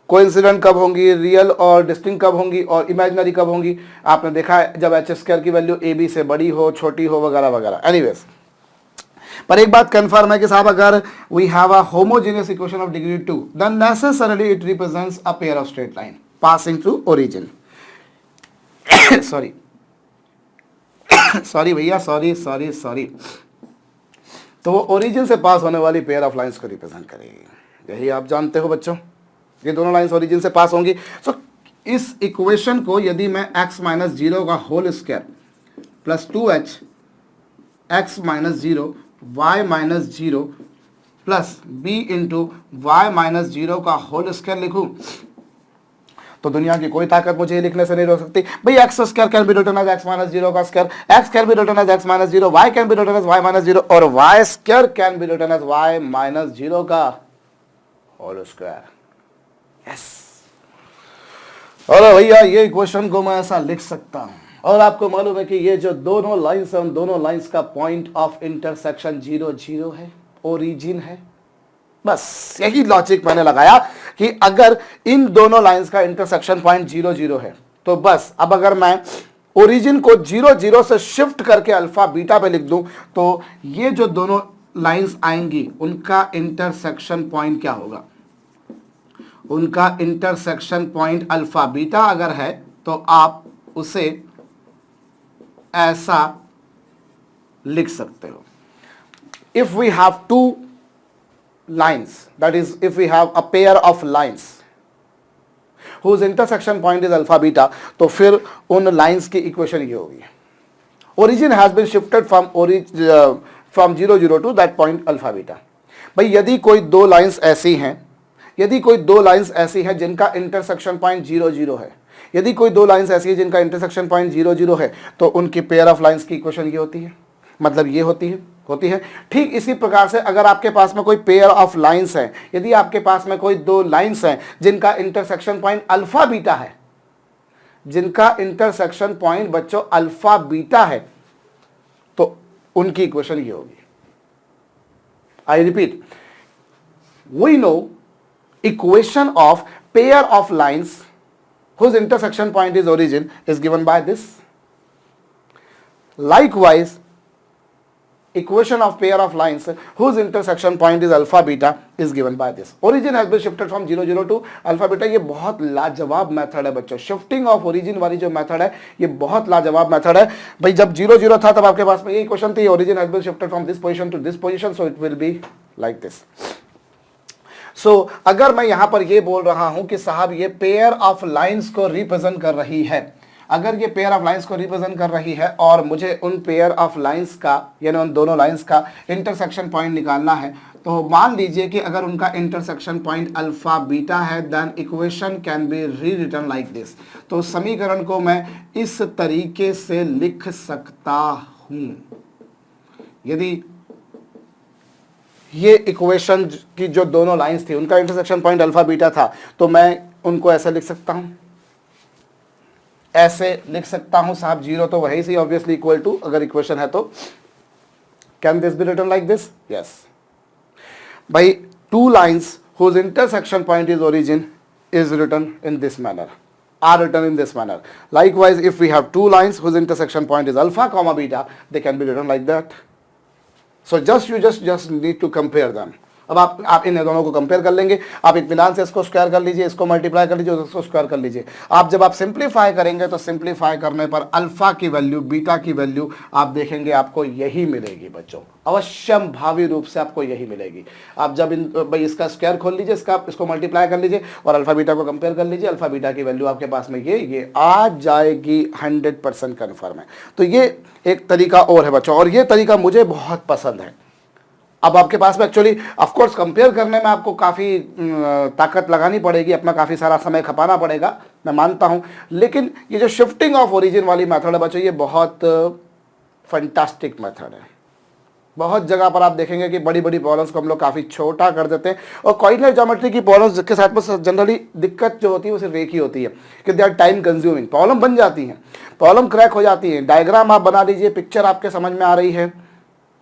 कोइंसिडेंट कब होंगी, रियल और डिस्टिंक्ट कब होंगी, और इमेजिनरी कब होंगी। आपने देखा है जब एच स्क्वायर की वैल्यू ए बी से बड़ी हो, छोटी हो, वगैरह वगैरह। एनीवेज, पर एक बात कंफर्म है कि साहब अगर we have a homogeneous equation of degree 2, then necessarily it represents a pair of straight line passing through origin. Sorry भैया, सॉरी। तो वो ओरिजिन से पास होने वाली पेयर ऑफ लाइंस को रिप्रेजेंट करेगी। यही आप जानते हो बच्चों, ये दोनों लाइंस ओरिजिन से पास होंगी। सो इस इक्वेशन को यदि मैं x माइनस 0 का whole square plus 2h x minus 0 y minus 0 plus b into y minus 0 का होल स्क्वायर लिखूं, तो दुनिया की कोई ताकत मुझे लिखने से नहीं रोक सकती। भाई x square can be written as x minus 0 का square, x can be written as x minus 0, y can be written as y minus 0, और y square can be written as y minus 0 का होल स्क्वायर। यस, और भैया ये इक्वेशन को मैं ऐसा लिख सकता हूं, और आपको मालूम है कि ये जो दोनों लाइंस है उन दोनों लाइंस का पॉइंट ऑफ इंटरसेक्शन 0 0 है, ओरिजिन है। बस यही लॉजिक मैंने लगाया कि अगर इन दोनों लाइंस का इंटरसेक्शन पॉइंट 0 0 है, तो बस अब अगर मैं ओरिजिन को 0 0 से शिफ्ट करके अल्फा बीटा पे लिख दूं, तो ये जो दोनों लाइंस आएंगी उनका इंटरसेक्शन पॉइंट क्या होगा, उनका इंटरसेक्शन पॉइंट अल्फा बीटा अगर है तो आप उसे ऐसा लिख सकते हो। If we have two lines, that is if we have a pair of lines whose intersection point is alpha beta, तो फिर उन लाइंस की इक्वेशन ये होगी, origin has been shifted from 0 0 to that point alpha beta. भाई यदि कोई दो लाइंस ऐसी हैं, यदि कोई दो लाइंस ऐसी है जिनका इंटरसेक्शन पॉइंट 0 0 है, यदि कोई दो लाइंस ऐसी है जिनका इंटरसेक्शन पॉइंट 0 0 है, तो उनकी पेयर ऑफ लाइंस की इक्वेशन ये होती है, मतलब ये होती है। ठीक इसी प्रकार से अगर आपके पास में कोई पेयर ऑफ लाइंस है, यदि आपके पास में कोई दो लाइंस हैं जिनका इंटरसेक्शन पॉइंट अल्फा बीटा है, जिनका इंटरसेक्शन पॉइंट बच्चों अल्फा बीटा है, तो उनकी इक्वेशन ये होगी। I repeat, we know equation of pair of lines whose intersection point is origin is given by this. Likewise, equation of pair of lines whose intersection point is alpha beta is given by this. Origin has been shifted from 0 0 to alpha beta. ये बहुत लाजवाब मेथड है बच्चों, शिफ्टिंग ऑफ ओरिजिन वाली जो मेथड है ये बहुत लाजवाब मेथड है भाई। जब 0 0 था तब आपके पास में ये इक्वेशन थी, origin has been shifted from this position to this position, so it will be like this. So अगर मैं यहां पर ये बोल रहा हूं कि साहब ये पेयर ऑफ लाइंस को रिप्रेजेंट कर रही है, अगर ये पेयर ऑफ लाइंस को रिप्रेजेंट कर रही है और मुझे उन पेयर ऑफ लाइंस का यानी उन दोनों लाइंस का इंटरसेक्शन पॉइंट निकालना है, तो मान लीजिए कि अगर उनका इंटरसेक्शन पॉइंट अल्फा बीटा है, देन इक्वेशन कैन बी री रिटन लाइक दिस। तो समीकरण को मैं इस तरीके से लिख सकता हूं। यदि ये इक्वेशन की जो दोनों लाइंस थी उनका इंटरसेक्शन पॉइंट अल्फा बीटा था, तो मैं उनको ऐसे लिख सकता हूं, ऐसे लिख सकता हूं साहब। जीरो तो वही सी ऑब्वियसली इक्वल टू, अगर इक्वेशन है तो can this be written like this? Yes भाई, two lines whose intersection point is origin is written in this manner, are written in this manner. Likewise, if we have two lines whose intersection point is alpha comma beta, they can be written like that. So you just need to compare them. अब आप इन दोनों को कंपेयर कर लेंगे, आप इत्मीनान से इसको स्क्वायर कर लीजिए, इसको मल्टीप्लाई कर लीजिए, उसको स्क्वायर कर लीजिए। आप जब आप सिंप्लीफाई करेंगे तो सिंप्लीफाई करने पर अल्फा की वैल्यू, बीटा की वैल्यू आप देखेंगे आपको यही मिलेगी बच्चों, अवश्यम भावी रूप से आपको यही मिलेगी। आप जब भाई इसका स्क्वायर खोल लीजिए, इसको मल्टीप्लाई कर लीजिए और अल्फा बीटा को कंपेयर कर लीजिए, अल्फा बीटा की वैल्यू आपके पास में ये आ जाएगी, 100% कन्फर्म है। तो ये एक तरीका और है बच्चों, और ये तरीका मुझे बहुत पसंद है। अब आपके पास में एक्चुअली ऑफकोर्स कंपेयर करने में आपको काफ़ी ताकत लगानी पड़ेगी, अपना काफ़ी सारा समय खपाना पड़ेगा, मैं मानता हूं, लेकिन ये जो शिफ्टिंग ऑफ ओरिजिन वाली मेथड है बच्चों, ये बहुत फैंटास्टिक मेथड है। बहुत जगह पर आप देखेंगे कि बड़ी बड़ी प्रॉब्लम्स को हम लोग काफ़ी छोटा कर देते हैं, और कोऑर्डिनेट ज्योमेट्री की प्रॉब्लम्स के साथ में जनरली दिक्कत जो होती है वो सिर्फ एक ही होती है कि they are time consuming. Problem बन जाती है, प्रॉब्लम क्रैक हो जाती है, डायग्राम आप बना लीजिए, पिक्चर आपके समझ में आ रही है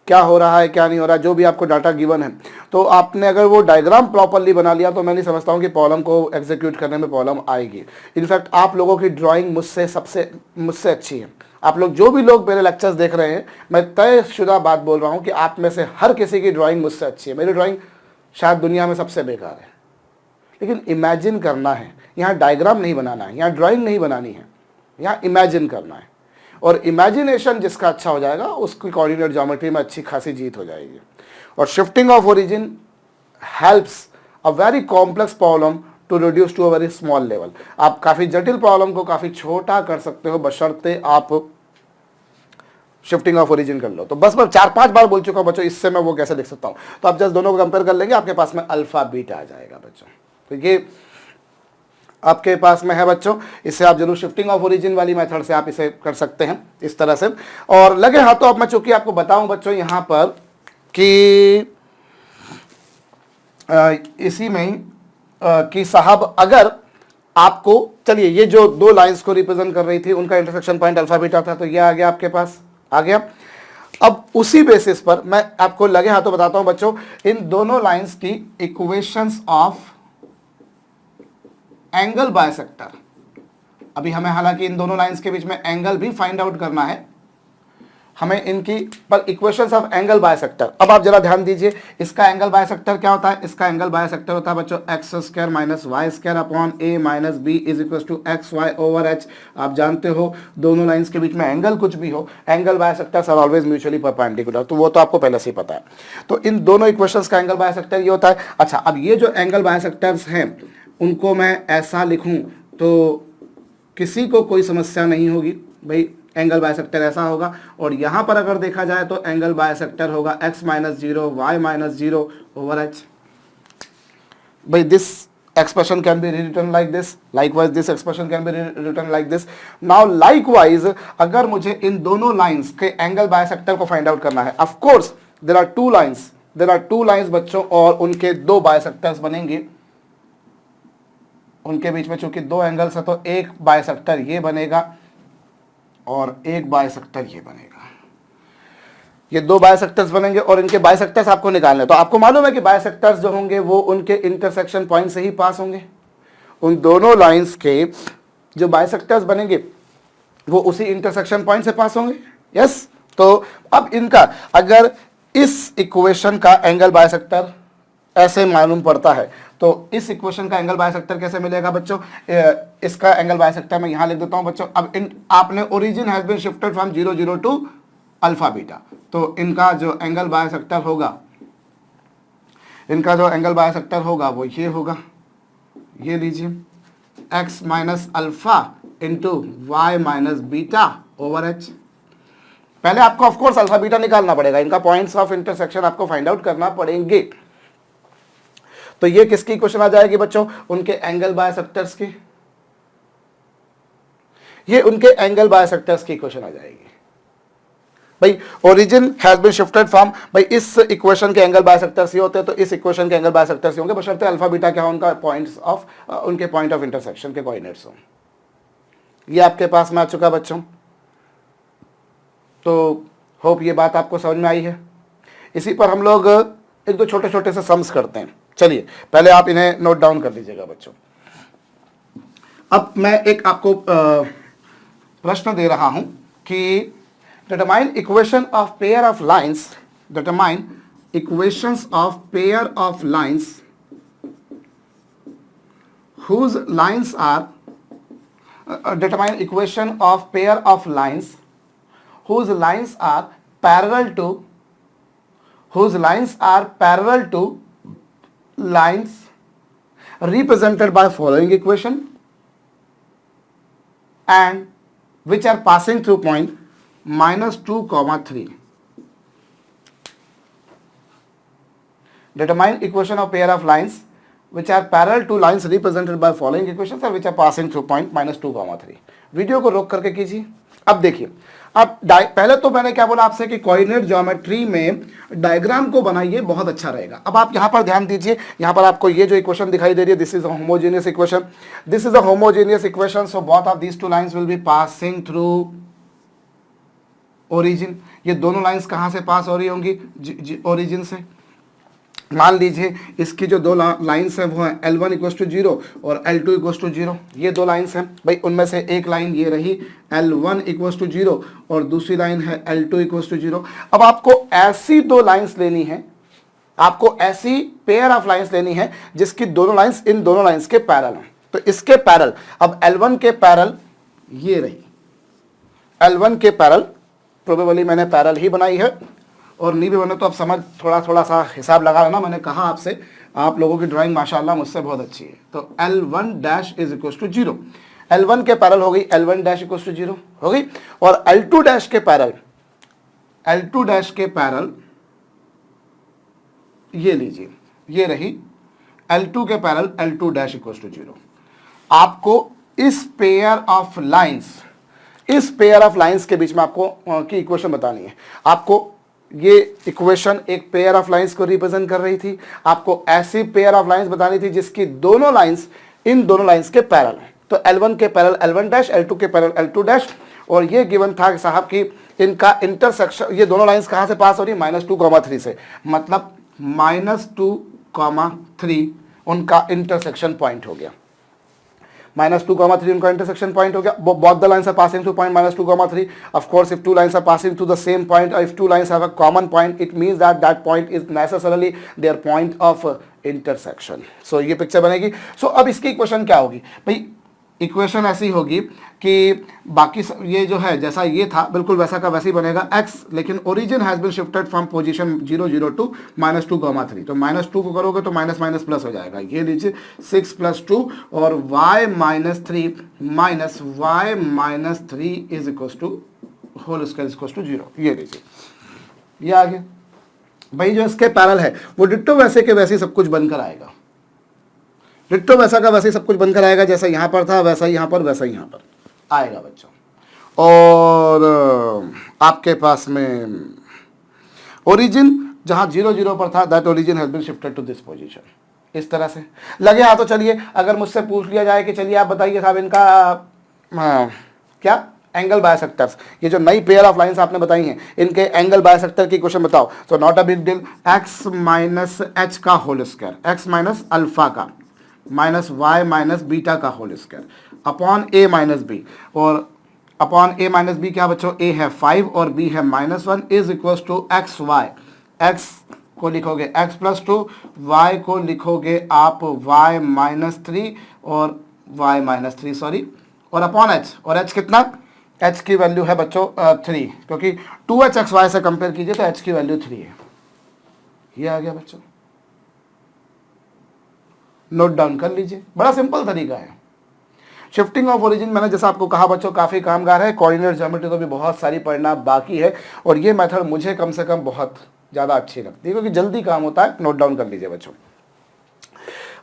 क्या हो रहा है क्या नहीं हो रहा है, जो भी आपको डाटा गिवन है, तो आपने अगर वो डायग्राम प्रॉपरली बना लिया तो मैं नहीं समझता हूँ कि प्रॉब्लम को एग्जीक्यूट करने में प्रॉब्लम आएगी। इनफैक्ट आप लोगों की ड्राइंग मुझसे अच्छी है। आप लोग जो भी लोग मेरे लेक्चर्स देख रहे हैं, मैं तयशुदा बात बोल रहा हूँ कि आप में से हर किसी की ड्राइंग मुझसे अच्छी है। मेरी ड्राइंग शायद दुनिया में सबसे बेकार है, लेकिन इमेजिन करना है, यहाँ डायग्राम नहीं बनाना है, यहाँ ड्राइंग नहीं बनानी है, यहाँ इमेजिन करना है। और इमेजिनेशन जिसका अच्छा हो जाएगा उसकी कोऑर्डिनेट ज्योमेट्री में अच्छी खासी जीत हो जाएगी। और shifting of origin helps a very complex problem to reduce to a very small level. आप काफ़ी जटिल प्रॉब्लम को काफ़ी छोटा कर सकते हो बशर्ते आप शिफ्टिंग ऑफ ओरिजिन कर लो। तो बस मैं 4-5 बार बोल चुका हूँ बच्चों, इससे मैं वो कैसे लिख सकता हूँ। तो आप जस्ट दोनों को कंपेयर कर लेंगे, आपके पास में अल्फा बीटा आ जाएगा बच्चों। तो ये आपके पास में है बच्चों, इससे आप जरूर शिफ्टिंग ऑफ ओरिजिन वाली मेथड से आप इसे कर सकते हैं इस तरह से। और लगे हाथों अब मैं चूंकि आपको बताऊं बच्चों यहाँ पर कि इसी में ही कि साहब अगर आपको, चलिए ये जो दो लाइंस को रिप्रेजेंट कर रही थी उनका इंटरसेक्शन पॉइंट अल्फा बीटा था, तो ये आ गया आपके पास, आ गया। अब उसी बेसिस पर मैं आपको लगे हाथों बताता हूं बच्चों, इन दोनों लाइंस की इक्वेशंस ऑफ एंगल बायसेक्टर। अभी हमें हालांकि इन दोनों लाइंस के बीच में एंगल भी फाइंड आउट करना है, हमें इनकी पर इक्वेशंस ऑफ एंगल बायसेक्टर। अब आप जरा ध्यान दीजिए, इसका एंगल बायसेक्टर क्या होता है? इसका एंगल बायसेक्टर होता है बच्चों x square minus y square upon a minus b is equal to x y over h. आप जानते हो दोनों लाइंस के बीच में एंगल कुछ भी हो, angle bisectors are always mutually perpendicular, तो वो तो आपको पहले से ही पता है। तो इन दोनों इक्वेशंस का एंगल बायसेक्टर ये होता है। अच्छा, अब ये जो एंगल बायसेक्टर्स हैं उनको मैं ऐसा लिखूं तो किसी को कोई समस्या नहीं होगी भाई, एंगल बायसेक्टर ऐसा होगा। और यहां पर अगर देखा जाए तो एंगल बायसेक्टर होगा x minus 0 y minus 0 over h। भाई this expression can be rewritten like this, likewise this expression can be written like this. Now likewise अगर मुझे इन दोनों लाइंस के एंगल बायसेक्टर को फाइंड आउट करना है, of course there are two lines बच्चों, और उनके दो बायसेक्टर्स बनेंगे, उनके बीच में चूंकि दो एंगल्स है तो एक बायसेक्टर ये बनेगा और एक बायसेक्टर ये बनेगा। ये दो बायसेक्टर्स बनेंगे और इनके बायसेक्टर्स आपको निकालने, तो आपको मालूम है कि बायसेक्टर्स जो होंगे वो उनके इंटरसेक्शन पॉइंट से ही पास होंगे। उन दोनों लाइंस के जो बायसेक्टर्स बनेंगे वो उसी इंटरसेक्शन पॉइंट से पास होंगे। यस, तो अब इनका अगर इस इक्वेशन का एंगल बाइसेक्टर ऐसे मालूम पड़ता है तो इस इक्वेशन का एंगल बाइसेक्टर कैसे मिलेगा बच्चों? इसका एंगल बाइसेक्टर मैं यहां लिख देता हूं बच्चों। अब इन आपने origin has been shifted from 0 0 टू अल्फा बीटा, तो इनका जो एंगल बाइसेक्टर होगा, इनका जो एंगल बाइसेक्टर होगा वो ये होगा, ये लीजिए x माइनस alpha into y minus beta over h. पहले आपको ऑफकोर्स अल्फा बीटा निकालना पड़ेगा, इनका पॉइंट्स ऑफ इंटरसेक्शन आपको फाइंड आउट करना पड़ेंगे। तो ये किसकी इक्वेशन आ जाएगी बच्चों? उनके एंगल बाइसेक्टर्स की, ये उनके एंगल बाइसेक्टर्स की इक्वेशन आ जाएगी। भाई origin has been shifted from, भाई इस इक्वेशन के एंगल बाइसेक्टर्स ये होते हैं तो इस इक्वेशन के एंगल बाइसेक्टर्स होंगे, बशर्ते अल्फा बीटा क्या हो, उनका पॉइंट्स ऑफ उनके पॉइंट ऑफ इंटरसेक्शन के कोऑर्डिनेट्स हो। ये आपके पास में आ चुका बच्चों। तो होप ये बात आपको समझ में आई है। इसी पर हम लोग एक दो छोटे छोटे से सम्स करते हैं। चलिए पहले आप इन्हें नोट डाउन कर लीजिएगा बच्चों। अब मैं एक आपको प्रश्न दे रहा हूं कि determine equation of pair of lines, determine equations of pair of lines whose lines are determine equation of pair of lines whose lines are parallel to lines represented by following equation and which are passing through point -2, 3. Determine equation of pair of lines which are parallel to lines represented by following equations and which are passing through point -2, 3. Video को रोक करके कीजिए। अब देखिए, अब पहले तो मैंने क्या बोला आपसे कि कोऑर्डिनेट ज्योमेट्री में डायग्राम को बनाइए, बहुत अच्छा रहेगा। अब आप यहां पर ध्यान दीजिए, यहां पर आपको ये जो इक्वेशन दिखाई दे रही है, this is a homogeneous equation, this is a homogeneous equation, so both of these two lines will be passing through origin. ये दोनों लाइंस कहाँ से पास हो रही होंगी? ओरिजिन से। मान लीजिए इसकी जो दो लाइंस हैं वो हैं L1 = 0 और L2 = 0। ये दो लाइंस हैं भाई, उनमें से एक लाइन ये रही L1 = 0 और दूसरी लाइन है L2 = 0। अब आपको ऐसी दो लाइंस लेनी है, आपको ऐसी पेयर ऑफ लाइंस लेनी है जिसकी दोनों लाइंस इन दोनों लाइंस के पैरेलल हैं। तो इसके पैरेलल, अब L1 के पैरेलल ये रही, L1 के पैरेलल, प्रोबेबली मैंने पैरेलल ही बनाई है और नहीं भी बने तो आप समझ थोड़ा सा हिसाब लगा लेना। मैंने कहा आपसे, आप लोगों की ड्राइंग माशाल्लाह मुझसे बहुत अच्छी है। तो L1 dash is equal to 0, L1 के पैरेलल हो गई, L1 डैश इक्वल टू 0 हो गई। और L2 डैश के पैरेलल, L2 डैश के पैरेलल ये लीजिए, ये रही L2 के parallel L2 dash equal to 0। आपको इस पेयर ऑफ लाइंस, इस पेयर ऑफ लाइंस के बीच में आपको की इक्वेशन बतानी है। आपको ये इक्वेशन एक पेयर ऑफ लाइंस को रिप्रेजेंट कर रही थी, आपको ऐसी पेयर ऑफ लाइंस बतानी थी जिसकी दोनों लाइंस इन दोनों लाइंस के पैरेलल हैं। तो L1 के पैरेलल L1 डैश, L2 के पैरेलल L2 डैश, और ये गिवन था साहब कि इनका इंटरसेक्शन, ये दोनों लाइंस कहां से पास हो रही है? -2, 3 से, मतलब -2, 3 उनका इंटरसेक्शन पॉइंट हो गया। -2, 3 उनका इंटरसेक्शन पॉइंट हो गया। both the lines are passing through point -2, 3. Of course, if two lines are passing through the same point, or if two lines have a common point, it means that that point is necessarily their point of intersection. So ये पिक्चर बनेगी। So अब इसकी इक्वेशन क्या होगी भाई? इक्वेशन ऐसी होगी कि बाकी ये जो है जैसा ये था बिल्कुल वैसा का वैसे ही बनेगा x, लेकिन origin has been shifted from position 0 0 to -2, 3। तो -2 को करोगे तो माइनस माइनस प्लस हो जाएगा। ये लीजिए 6 + 2 और y - 3 minus y - 3 is equal to whole square is equal to 0। ये लीजिए, ये आ गया भाई। जो इसके पैरेलल है वो डिट्टो वैसे के वैसे सब कुछ बनकर आएगा, डिट्टो वैसा का वैसे सब कुछ बनकर आएगा, जैसा यहां पर था वैसा ही यहां पर, वैसा ही यहां पर आएगा बच्चों। और आपके पास में ओरिजिन जहां 0 0 पर था, that origin has been shifted to this position. इस तरह से लगे हां। तो चलिए, अगर मुझसे पूछ लिया जाए कि चलिए आप बताइए साहब इनका क्या एंगल बाइसेक्टर्स, ये जो नई पेयर ऑफ लाइंस आपने बताई हैं, इनके एंगल बाइसेक्टर की क्वेश्चन बताओ। तो not a big deal, x - h का होल स्क्वायर, x - अल्फा का माइनस y - बीटा का whole square upon a - b, और अपॉन a माइनस बी क्या बच्चों, a है 5 और b है -1 is equal to x y, x को लिखोगे x प्लस 2, y को लिखोगे आप y माइनस 3 और y माइनस 3 सॉरी, और अपॉन h, और h कितना, h की वैल्यू है बच्चों 3, क्योंकि 2h xy से कंपेयर कीजिए तो h की वैल्यू 3 है। ये आ गया बच्चों, नोट डाउन कर लीजिए, बड़ा सिंपल तरीका है। शिफ्टिंग ऑफ ओरिजिन मैंने जैसा आपको कहा बच्चों काफ़ी कामगार है, कोऑर्डिनेट ज्योमेट्री तो भी बहुत सारी पढ़ना बाकी है, और ये मेथड मुझे कम से कम बहुत ज़्यादा अच्छी लगती है क्योंकि जल्दी काम होता है। नोट डाउन कर लीजिए बच्चों।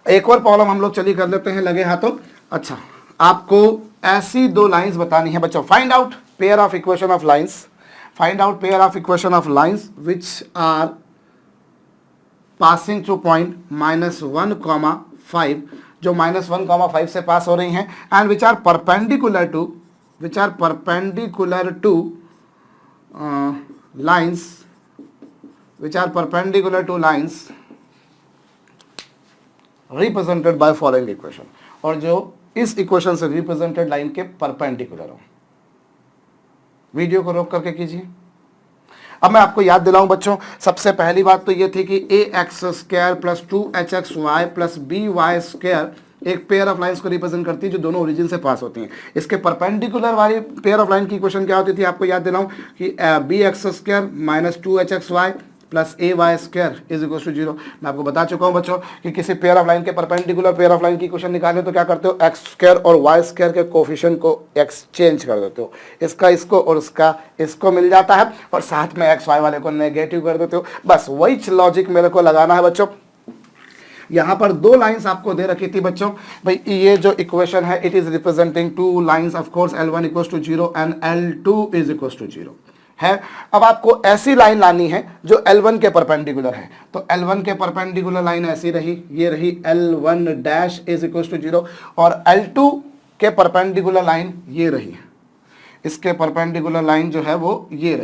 एक और प्रॉब्लम हम लोग चलिए कर लेते हैं लगे हाथों। अच्छा, आपको ऐसी दो लाइंस बतानी है बच्चों। Find out pair of equation of lines, find out pair of equation of lines which are passing through point -1, 5, जो -1, 5 से पास हो रही हैं, and which are perpendicular to lines, which are perpendicular to lines represented by following equation, और जो इस इक्वेशन से रिप्रेजेंटेड लाइन के परपेंडिकुलर हो। वीडियो को रोक करके कीजिए। अब मैं आपको याद दिलाऊं बच्चों, सबसे पहली बात तो ये थी कि ax² plus 2hxy plus by² एक पेयर ऑफ लाइंस को रिप्रेजेंट करती है जो दोनों ओरिजिन से पास होती हैं। इसके परपेंडिकुलर वाली पेयर ऑफ लाइन की इक्वेशन क्या होती थी, आपको याद दिलाऊं कि bx² minus 2hxy plus ay² is equal to 0। मैं आपको बता चुका हूं बच्चों कि किसी पेयर ऑफ लाइन के परपेंडिकुलर पेयर ऑफ लाइन की इक्वेशन निकाले तो क्या करते हो, x² और y² के कोफिशिएंट को एक्सचेंज कर देते हो, इसका इसको और इसका इसको मिल जाता है, और साथ में xy वाले को नेगेटिव कर देते हो। बस वही लॉजिक मेरे को लगाना है बच्चों। यहाँ पर दो लाइंस आपको दे रखी थी बच्चों, भाई ये जो इक्वेशन है it is representing two lines, of course L1 equals to 0 and L2 is equals to 0 है। अब आपको ऐसी लाइन लानी है जो L1 के परपेंडिकुलर है, तो L1 के परपेंडिकुलर लाइन ऐसी रही, ये रही L1 dash is equals to 0, और L2 के परपेंडिकुलर लाइन ये रही, इसके परपेंडिकुलर लाइन जो है वो ये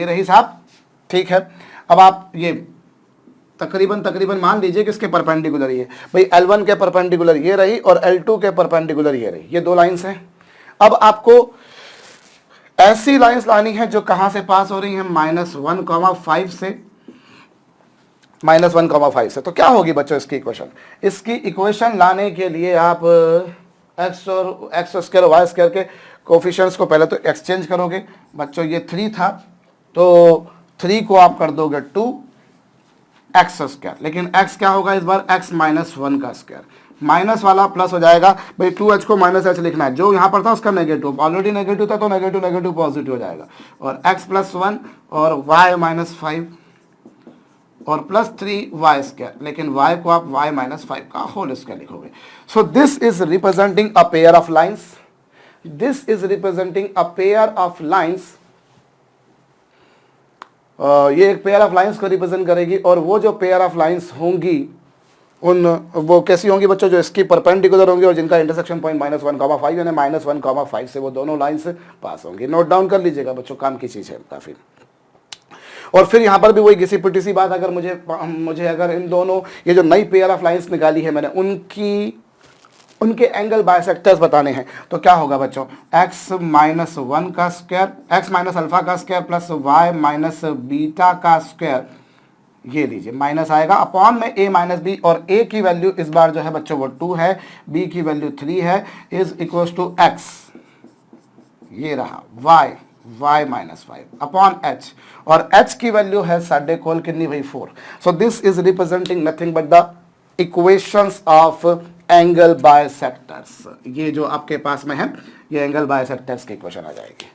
रही साहब, ठीक है। अब आप ये तकरीबन मान लीजिए कि इसके परपेंडिकुलर ये, भाई L1 के परपेंडिकुलर ये रही और L2 के परपेंडिकुलर ये रही, ये दो लाइंस हैं। अब आपको ऐसी लाइंस लानी है जो कहां से पास हो रही हैं, -1, 5 से। तो क्या होगी बच्चों इसकी इक्वेशन, इसकी इक्वेशन लाने के लिए आप x और x² और y² के कोफिशिएंट्स को पहले तो एक्सचेंज करोगे बच्चों। ये 3 था तो 3 को आप कर दोगे 2x², लेकिन x क्या होगा इस बार, x -1 का स्क्वायर, माइनस वाला प्लस हो जाएगा, भाई 2h को -h लिखना है, जो यहाँ पर था उसका नेगेटिव, ऑलरेडी नेगेटिव था तो नेगेटिव पॉजिटिव हो जाएगा, और x + 1 और y -5 और प्लस 3y², लेकिन y को आप y -5 का होल स्क्वायर लिखोगे। सो this is representing a pair of lines, this is representing a pair of lines. ये एक पेयर ऑफ लाइंस को रिप्रेजेंट करेगी, और वो जो पेयर ऑफ लाइंस होंगी वो कैसी होंगी बच्चों, जो इसकी परपेंडिकुलर होंगी और जिनका इंटरसेक्शन पॉइंट -1, 5 यानी -1, 5 से वो दोनों लाइन से पास होंगी। नोट डाउन कर लीजिएगा बच्चों, काम की चीज़ है काफ़ी। और फिर यहाँ पर भी वही घिसी पिटी सी बात, अगर मुझे अगर इन दोनों ये जो नई पेयर ऑफ लाइंस निकाली है मैंने उनके एंगल बाइसेक्टर्स बताने हैं, तो क्या होगा बच्चों, x -1 का स्क्वायर, x -α का स्क्वायर प्लस y -β का स्क्वायर, ये लीजिए माइनस आएगा, अपॉन में a - b, और a की वैल्यू इस बार जो है बच्चों वो 2 है, b की वैल्यू 3 है, इज इक्वल टू x, ये रहा y -5 अपॉन h, और h की वैल्यू है साढ़े कोल कितनी भाई 4। सो this is representing nothing but the equations of angle bisectors. ये जो आपके पास में है ये एंगल बाइसेक्टर्स की इक्वेशन आ जाएगी।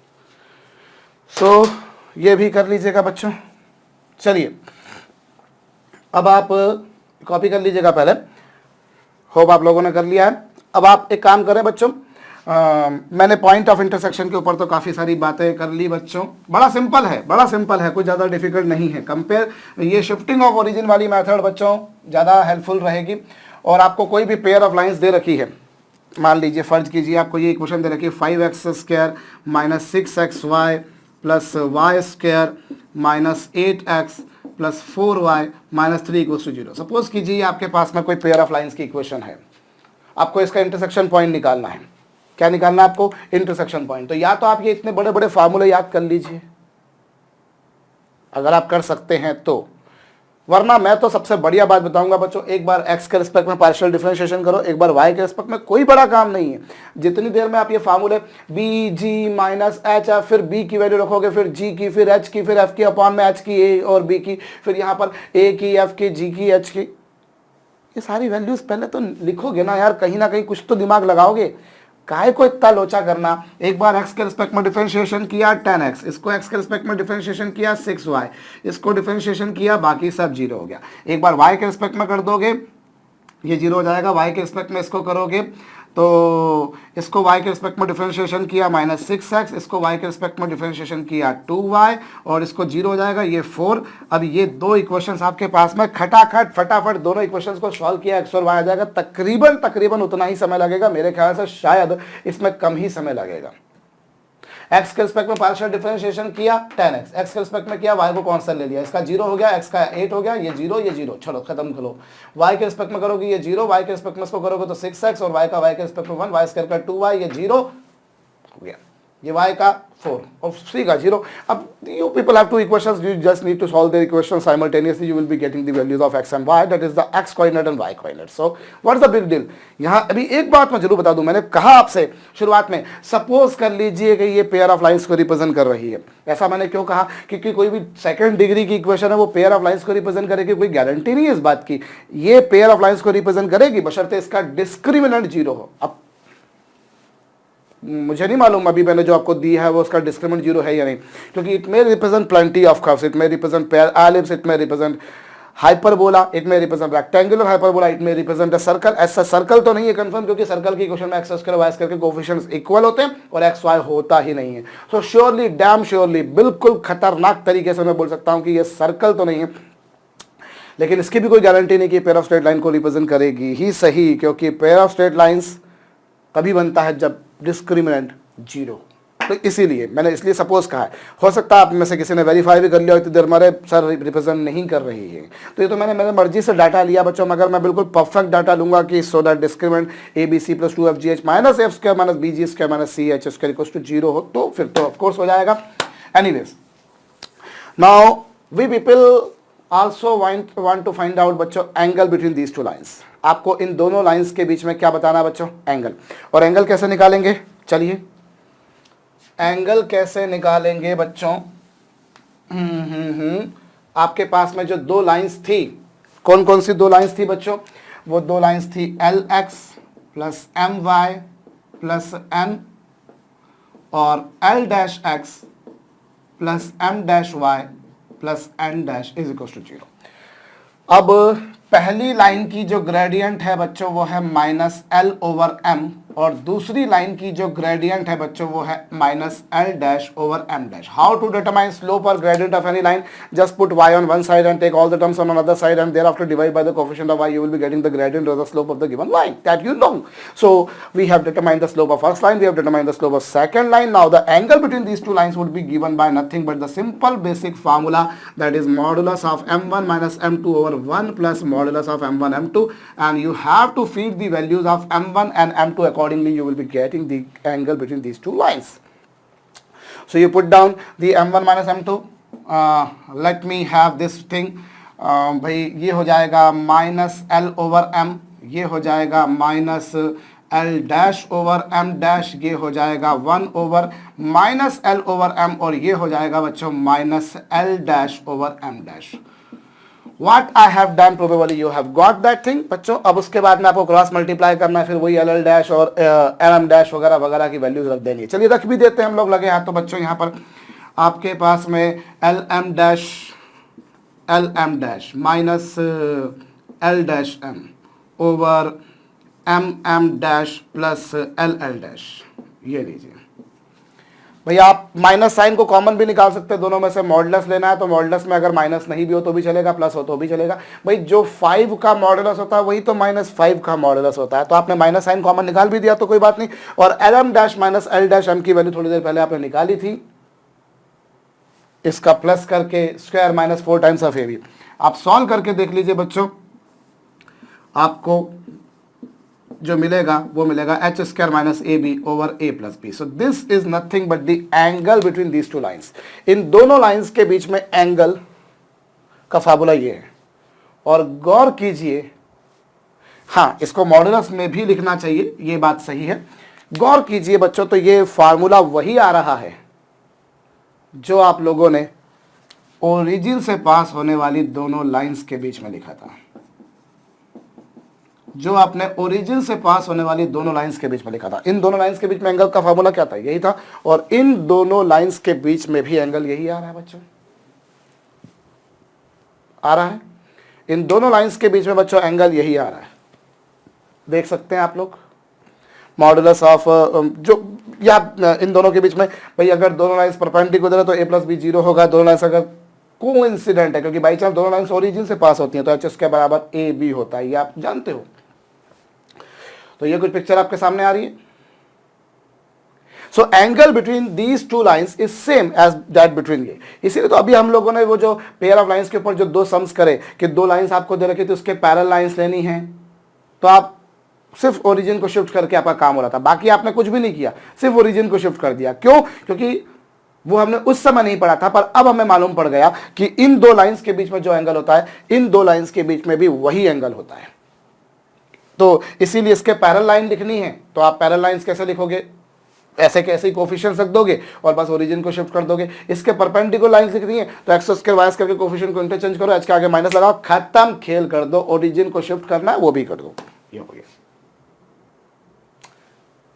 सो ये भी कर लीजिएगा बच्चों। चलिए अब आप कॉपी कर लीजिएगा पहले, होप आप लोगों ने कर लिया है। अब आप एक काम करें बच्चों, मैंने पॉइंट ऑफ इंटरसेक्शन के ऊपर तो काफ़ी सारी बातें कर ली बच्चों, बड़ा सिंपल है, कुछ ज़्यादा डिफिकल्ट नहीं है। कंपेयर ये शिफ्टिंग ऑफ ओरिजिन वाली मेथड बच्चों ज़्यादा हेल्पफुल रहेगी। और आपको कोई भी पेयर ऑफ लाइंस दे रखी है, मान लीजिए फर्ज कीजिए आपको ये इक्वेशन दे रखी है 5x² - 6xy plus y² - 8x plus 4y - 3 = 0। Suppose कीजिए आपके पास में कोई पेयर ऑफ लाइंस की इक्वेशन है, आपको इसका इंटरसेक्शन पॉइंट निकालना है, क्या निकालना है आपको? Intersection point. तो या तो आप ये इतने बड़े बड़े फार्मूले याद कर लीजिए अगर आप कर सकते हैं तो, वरना मैं तो सबसे बढ़िया बात बताऊंगा बच्चों, एक बार x के रिस्पेक्ट में पार्शियल डिफरेंशिएशन करो, एक बार y के रिस्पेक्ट में, कोई बड़ा काम नहीं है। जितनी देर में आप ये फार्मूले b g माइनस एच, फिर b की वैल्यू रखोगे, फिर g की, फिर h की, फिर f की अपॉन में h की, a और b की, फिर यहाँ पर a की, f की, g की, h की, ये सारी वैल्यूज पहले तो लिखोगे ना यार, कहीं ना कहीं कुछ तो दिमाग लगाओगे। काहे को इतना लोचा करना? एक बार x के रिस्पेक्ट में डिफरेंशिएशन किया 10x, इसको x के रिस्पेक्ट में डिफरेंशिएशन किया 6y, इसको डिफरेंशिएशन किया, बाकी सब जीरो हो गया। एक बार y के रिस्पेक्ट में कर दोगे ये जीरो हो जाएगा, y के रिस्पेक्ट में इसको करोगे तो इसको y के रिस्पेक्ट में डिफरेंशिएशन किया -6x, इसको y के रिस्पेक्ट में डिफरेंशिएशन किया 2y, और इसको जीरो हो जाएगा, ये 4। अब ये दो इक्वेशंस आपके पास में खटाखट फटाफट दोनों इक्वेशंस को सॉल्व किया, x और y आ जाएगा। तकरीबन उतना ही समय लगेगा, मेरे ख्याल से शायद इसमें कम ही समय लगेगा। x के रिस्पेक्ट में पार्शियल डिफरेंशिएशन किया 10x, x के रिस्पेक्ट में किया, y को कांस्टेंट ले लिया, इसका 0 हो गया, x का 8 हो गया, ये 0, चलो खत्म करो। y के रिस्पेक्ट में करोगे ये 0, y के रिस्पेक्ट में इसको करोगे तो 6x, और y के रिस्पेक्ट में 1, y स्क्वायर का 2y, ये 0 हो गया, ये y का 4 और c का 0। अब you people have two equations, you just need to solve the equation simultaneously, you will be getting the values of x and y, that is the x coordinate and y coordinate. So what is the big deal? यहाँ अभी एक बात मैं जरूर बता दूं, मैंने कहा आपसे शुरुआत में, सपोज कर लीजिए कि ये पेयर ऑफ लाइंस को रिप्रेजेंट कर रही है। ऐसा मैंने क्यों कहा? क्योंकि कोई भी सेकंड डिग्री की इक्वेशन है वो पेयर ऑफ लाइंस को रिप्रेजेंट करेगी, कोई गारंटी नहीं है इस बात की। ये पेयर ऑफ लाइंस को रिप्रेजेंट करेगी बशर्ते इसका डिस्क्रिमिनेंट जीरो हो। अब मुझे नहीं मालूम अभी मैंने जो आपको दी है वो उसका डिस्क्रिमिनेंट जीरो है या नहीं, क्योंकि it may represent plenty of curves, it may represent pair ellipse, it may represent hyperbola, it may represent rectangular hyperbola, it may represent a circle. ऐसा सर्कल तो नहीं है कंफर्म, क्योंकि सर्कल की इक्वेशन में एक्स स्क्वायर वाई स्क्वायर के कोएफिशिएंट्स इक्वल होते हैं और एक्स वाई होता ही नहीं है। सो श्योरली, डैम श्योरली, बिल्कुल खतरनाक तरीके से मैं बोल सकता हूं कि ये सर्कल तो नहीं है, लेकिन इसकी भी कोई गारंटी नहीं कि पेयर ऑफ स्ट्रेट लाइन को रिप्रेजेंट करेगी ही सही, क्योंकि पेयर ऑफ स्ट्रेट लाइंस कभी बनता है जब डिस्क्रिमिनेंट जीरो। तो इसीलिए मैंने इसलिए सपोज कहा है। हो सकता है आप में से किसी ने वेरीफाई भी कर लिया हो इतनी देर मारे सर रिप्रेजेंट नहीं कर रही है, तो ये तो मैंने मेरे मर्जी से डाटा लिया बच्चों, मगर मैं बिल्कुल परफेक्ट डाटा लूंगा कि so that discriminant A B C plus 2fgh minus F square minus B ji square minus C H square equals to zero हो, तो फिर तो ऑफकोर्स हो जाएगा। Anyways, now we people also want to find out बच्चों angle between these two lines. आपको इन दोनों लाइंस के बीच में क्या बताना है बच्चों? एंगल। और एंगल कैसे निकालेंगे? चलिए, एंगल कैसे निकालेंगे बच्चों? आपके पास में जो दो लाइंस थी, कौन कौन सी दो लाइंस थी बच्चों? वो दो लाइंस थी LX plus MY plus M और L-X plus M-Y plus N dash is equal to 0। अब पहली लाइन की जो ग्रेडियंट है बच्चों वो है -L/M, और दूसरी लाइन की जो ग्रेडियंट है बच्चों वो है -L'/M'। How to determine slope और gradient of any line? Just put y on one side and take all the terms on another side and thereafter divide by the coefficient of y, you will be getting the gradient or the slope of the given line, that you know. So we have determined the slope of first line, we have determined the slope of second line. Now the angle between these two lines would be given by nothing but the simple basic formula, that is modulus of m1 minus m2 over 1 plus modulus of m1 m2, and you have to feed the values of m1 and m2 accordingly, you will be getting the angle between these two lines. So you put down the m1 minus m2, let me have this thing, भाई ये हो जाएगा -L/M, ये हो जाएगा -L'/M', ये हो जाएगा 1/-L/M, और ये हो जाएगा बच्चों -L'/M'। What I have done, probably you have got that thing बच्चों। अब उसके बाद में आपको क्रॉस मल्टीप्लाई करना है, फिर वही LL' और MM' वगैरह वगैरह की वैल्यूज रख देनी है। चलिए रख भी देते हैं हम लोग, लगे हाथ। तो बच्चों यहाँ पर आपके पास में LM' minus L'/M over MM' plus LL', ये लीजिए भैया। आप माइनस साइन को कॉमन भी निकाल सकते हैं, दोनों में से मॉडुलस लेना है तो मॉडुलस में अगर माइनस नहीं भी हो तो भी चलेगा, प्लस हो तो भी चलेगा। भाई जो 5 का मॉडुलस होता है वही तो -5 का मॉडुलस होता है, तो आपने माइनस साइन कॉमन निकाल भी दिया तो कोई बात नहीं। और LM' माइनस L'/M की वैल्यू थोड़ी देर पहले आपने निकाली थी, इसका प्लस करके square minus 4 times of AB। आप सॉल्व करके देख लीजिए बच्चों, आपको जो मिलेगा वो मिलेगा H square minus A B over A plus B. So this is nothing but the angle between these two lines. इन दोनों लाइंस के बीच में एंगल का फार्मूला ये है। और गौर कीजिए, हाँ इसको मॉडुलस में भी लिखना चाहिए, ये बात सही है। गौर कीजिए बच्चों, तो ये फार्मूला वही आ रहा है जो आप लोगों ने ओरिजिन से पास होने वाली दोनों लाइंस के बीच में लिखा था, जो आपने ओरिजिन से पास होने वाली दोनों लाइंस के बीच में लिखा था। इन दोनों लाइंस के बीच में एंगल का फार्मूला क्या था? यही था। और इन दोनों लाइंस के बीच में भी एंगल यही आ रहा है बच्चों, आ रहा है। इन दोनों लाइंस के बीच में बच्चों एंगल यही आ रहा है, देख सकते हैं आप लोग। मॉडुलस ऑफ जो या इन दोनों के बीच में, भाई अगर दोनों लाइंस परपेंडिकुलर है तो ए प्लस बी 0 होगा। दोनों लाइंस अगर कोइंसिडेंट है, क्योंकि बाई चांस दोनों लाइंस ओरिजिन से पास होती हैं, तो एच एस के बराबर ए बी होता है, ये आप जानते हो। तो ये कुछ पिक्चर आपके सामने आ रही है। So angle between these two lines is same as that between ये। इसीलिए तो अभी हम लोगों ने वो जो पेयर ऑफ लाइंस के ऊपर जो दो सम्स करे कि दो लाइंस आपको दे रखी थी, उसके पैरेलल लाइंस लेनी है, तो आप सिर्फ ओरिजिन को शिफ्ट करके आपका काम हो रहा था। बाकी आपने कुछ भी नहीं किया, सिर्फ ओरिजिन को शिफ्ट कर दिया। क्यों? क्योंकि वो हमने उस समय नहीं पढ़ा था, पर अब हमें मालूम पड़ गया कि इन दो लाइंस के बीच में जो एंगल होता है, इन दो लाइंस के बीच में भी वही एंगल होता है। तो इसीलिए इसके पैरेलल लाइन लिखनी है, तो आप पैरेलल लाइंस कैसे लिखोगे? ऐसे कैसे ही कोफिशिएंट रख दोगे और बस ओरिजिन को शिफ्ट कर दोगे। इसके परपेंडिकुलर लाइंस लिखनी है तो एक्स स्क्वायर वाई स्क्वायर के कोफिशिएंट को इंटरचेंज करो, एच के आगे माइनस लगाओ, खत्म, खेल कर दो। ओरिजिन को शिफ्ट करना है वो भी कर दो, ये हो गया।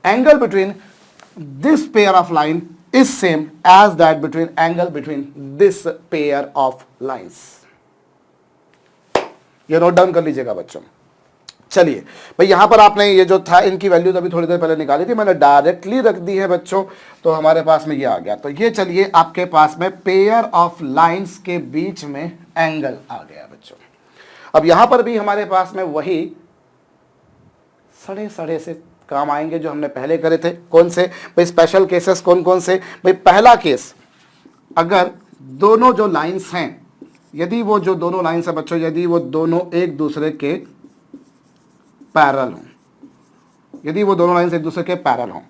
Angle between this pair of line is same as that between angle between this pair of lines। ये नोट डाउन कर लीजिएगा बच्चों। चलिए भाई, यहां पर आपने ये जो था इनकी वैल्यूज अभी थोड़ी देर पहले निकाली थी, मैंने डायरेक्टली रख दी है बच्चों, तो हमारे पास में ये आ गया। तो ये चलिए आपके पास में पेयर ऑफ लाइंस के बीच में एंगल आ गया बच्चों। अब यहां पर भी हमारे पास में वही सड़े सड़े से काम आएंगे जो हमने पहले करे थे। कौन से भाई? स्पेशल केसेस कौन कौन से भाई? पहला केस, अगर दोनों जो लाइंस हैं, यदि वो जो दोनों लाइंस है बच्चों, यदि वो दोनों एक दूसरे के पैरेलल हों, यदि वो दोनों लाइंस एक दूसरे के पैरेलल हों,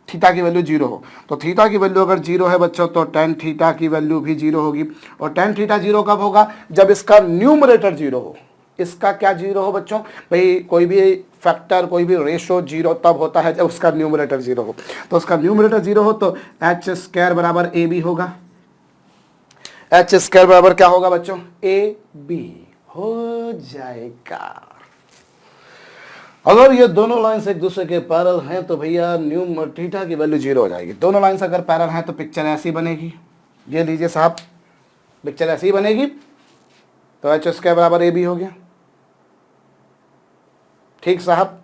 थीटा की वैल्यू 0 हो, तो थीटा की वैल्यू अगर 0 है बच्चों, तो टेन थीटा की वैल्यू भी 0 होगी। और टेन थीटा 0 कब होगा? जब इसका न्यूमरेटर 0 हो। इसका क्या 0 हो बच्चों? भाई कोई भी फैक्टर, कोई भी रेशो 0 तब होता है जब उसका न्यूमरेटर 0 हो। तो उसका न्यूमरेटर 0 हो तो एच स्क्वायर बराबर ए बी होगा। एच स्क्वायर बराबर क्या होगा बच्चों? ए बी हो जाएगा। अगर ये दोनों लाइंस एक दूसरे के पैरेलल हैं तो भैया थीटा की वैल्यू 0 हो जाएगी। दोनों लाइंस अगर पैरेलल हैं तो पिक्चर ऐसी बनेगी, ये लीजिए साहब, पिक्चर ऐसी ही बनेगी। तो एच स्क्वायर बराबर ए बी हो गया। ठीक साहब।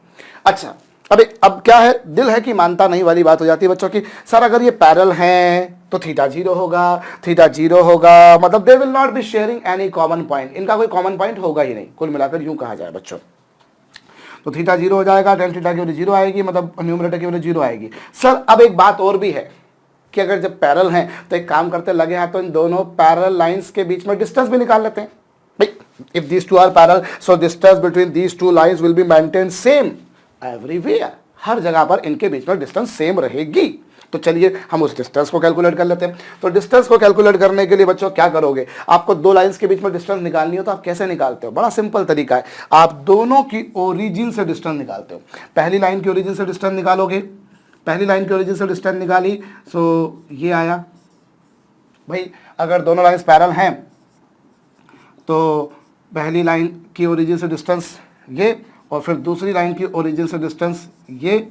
अच्छा, अब क्या है, दिल है कि मानता नहीं वाली बात हो जाती है बच्चों की। सर अगर ये पैरेलल हैं तो थीटा 0 होगा, थीटा 0 होगा, मतलब they will not be sharing any common point. इनका कोई कॉमन पॉइंट होगा ही नहीं, कुल मिलाकर यूं कहा जाए बच्चों। तो थीटा 0 हो जाएगा, टेन थीटा की वैल्यू 0 आएगी, मतलब न्यूमरेटर की वैल्यू 0 आएगी। सर अब एक बात और भी है कि अगर जब पैरेलल हैं तो एक काम करते लगे हैं, तो इन दोनों पैरेलल लाइंस के बीच में डिस्टेंस भी निकाल लेते हैं। If these two are parallel, so distance between these two lines will be maintained same everywhere। हर जगह पर इनके बीच में डिस्टेंस सेम रहेगी। तो चलिए हम उस डिस्टेंस को कैलकुलेट कर लेते हैं। तो डिस्टेंस को कैलकुलेट करने के लिए बच्चों क्या करोगे? आपको दो लाइंस के बीच में डिस्टेंस निकालनी हो तो आप कैसे निकालते हो? बड़ा सिंपल तरीका है, आप दोनों की ओरिजिन से डिस्टेंस निकालते हो। पहली लाइन की ओरिजिन से डिस्टेंस निकालोगे, पहली लाइन की ओरिजिन से डिस्टेंस निकाली, सो ये आया। भाई अगर दोनों लाइंस पैरेलल हैं तो पहली लाइन की ओरिजिन से डिस्टेंस ये, और फिर दूसरी लाइन की ओरिजिन से डिस्टेंस ये।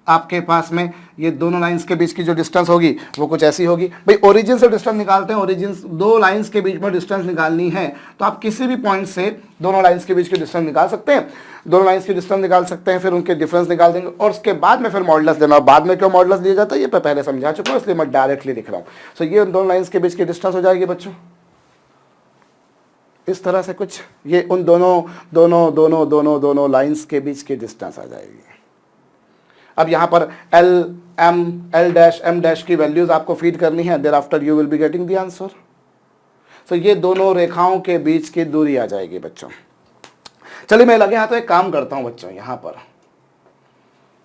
आपके पास में ये दोनों लाइंस के बीच की जो डिस्टेंस होगी वो कुछ ऐसी होगी। भाई ओरिजिन से डिस्टेंस निकालते हैं, ओरिजिन दो लाइंस के बीच में डिस्टेंस निकालनी है तो आप किसी भी पॉइंट से दोनों लाइंस के बीच की डिस्टेंस निकाल सकते हैं। दोनों लाइंस की डिस्टेंस निकाल सकते हैं, फिर उनके डिफरेंस निकाल देंगे और उसके बाद में फिर मॉडुलस देना। बाद में क्यों मॉडुलस दिया जाता है ये मैं पहले समझा चुका हूँ, इसलिए मैं डायरेक्टली लिख रहा हूँ। सो ये उन दोनों लाइंस के बीच की डिस्टेंस हो जाएगी बच्चों इस तरह से कुछ, ये उन दोनों लाइंस के बीच की डिस्टेंस आ जाएगी। अब यहाँ पर L M L dash M dash की वैल्यूज आपको फीड करनी है, there after you will be getting the answer. So ये दोनों रेखाओं के बीच की दूरी आ जाएगी बच्चों। चलिए मैं लगे हाथ तो एक काम करता हूं बच्चों, यहां पर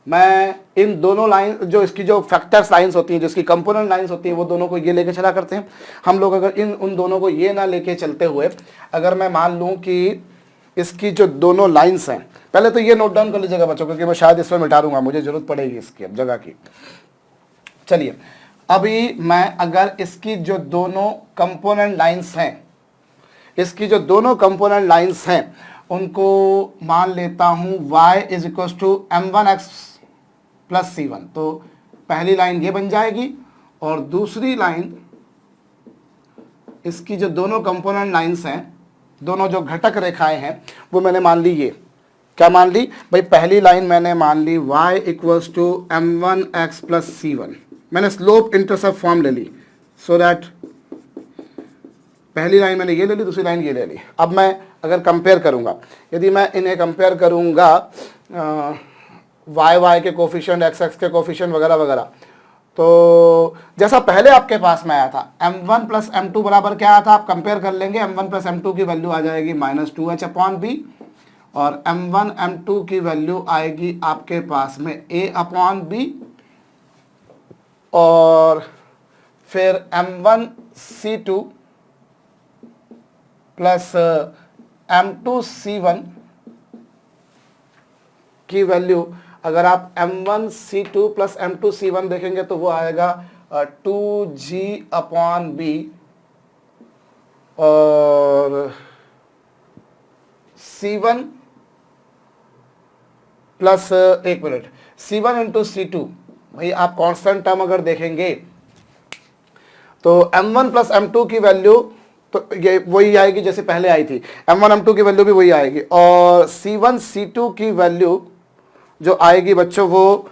मैं इन दोनों लाइन जो इसकी जो फैक्टर्स लाइंस होती हैं, जिसकी कंपोनेंट लाइंस होती हैं, वो दोनों को ये लेके चला करते हैं हम लोग। अगर इन उन दोनों को ये ना लेके चलते हुए अगर मैं मान लूं कि इसकी जो दोनों लाइंस हैं, पहले तो ये नोट डाउन कर लीजिएगा बच्चों, क्योंकि मैं शायद इसमें मिटा दूंगा, मुझे जरूरत पड़ेगी इसकी अब जगह की। चलिए अभी मैं अगर इसकी जो दोनों कंपोनेंट लाइंस हैं, इसकी जो दोनों कंपोनेंट लाइंस हैं उनको मान लेता हूं y is equal to m1x plus c1। तो पहली लाइन ये बन जाएगी और दूसरी लाइन, इसकी जो दोनों कंपोनेंट लाइंस हैं, दोनों जो घटक रेखाएं हैं, वो मैंने मान ली। ये क्या मान ली भाई? पहली लाइन मैंने मान ली y equals to m1x plus c1। मैंने स्लोप इंटरसेप्ट फॉर्म ले ली, सो दैट पहली लाइन मैंने ये ले ली, दूसरी लाइन ये ले ली। अब मैं अगर कंपेयर करूंगा, यदि मैं इन्हें कंपेयर करूंगा y के कोफिशिएंट, x के कोफिशिएंट वगैरह वगैरह, तो जैसा पहले आपके पास में आया था m1 प्लस m2 बराबर क्या आया था, आप कंपेयर कर लेंगे। m1 प्लस m2 की वैल्यू आ जाएगी -2h अपॉन b, और m1 m2 की वैल्यू आएगी आपके पास में a अपॉन b, और फिर m1 c2 plus m2 c1 की वैल्यू, अगर आप m1 c2 plus m2 c1 देखेंगे तो वो आएगा 2g अपॉन b, और c1 प्लस, एक मिनट, c1 इंटू c2, भाई आप कांस्टेंट टर्म अगर देखेंगे तो m1 प्लस m2 की वैल्यू तो ये वही आएगी जैसे पहले आई थी, m1 m2 की वैल्यू भी वही आएगी, और c1 c2 की वैल्यू जो आएगी बच्चों वो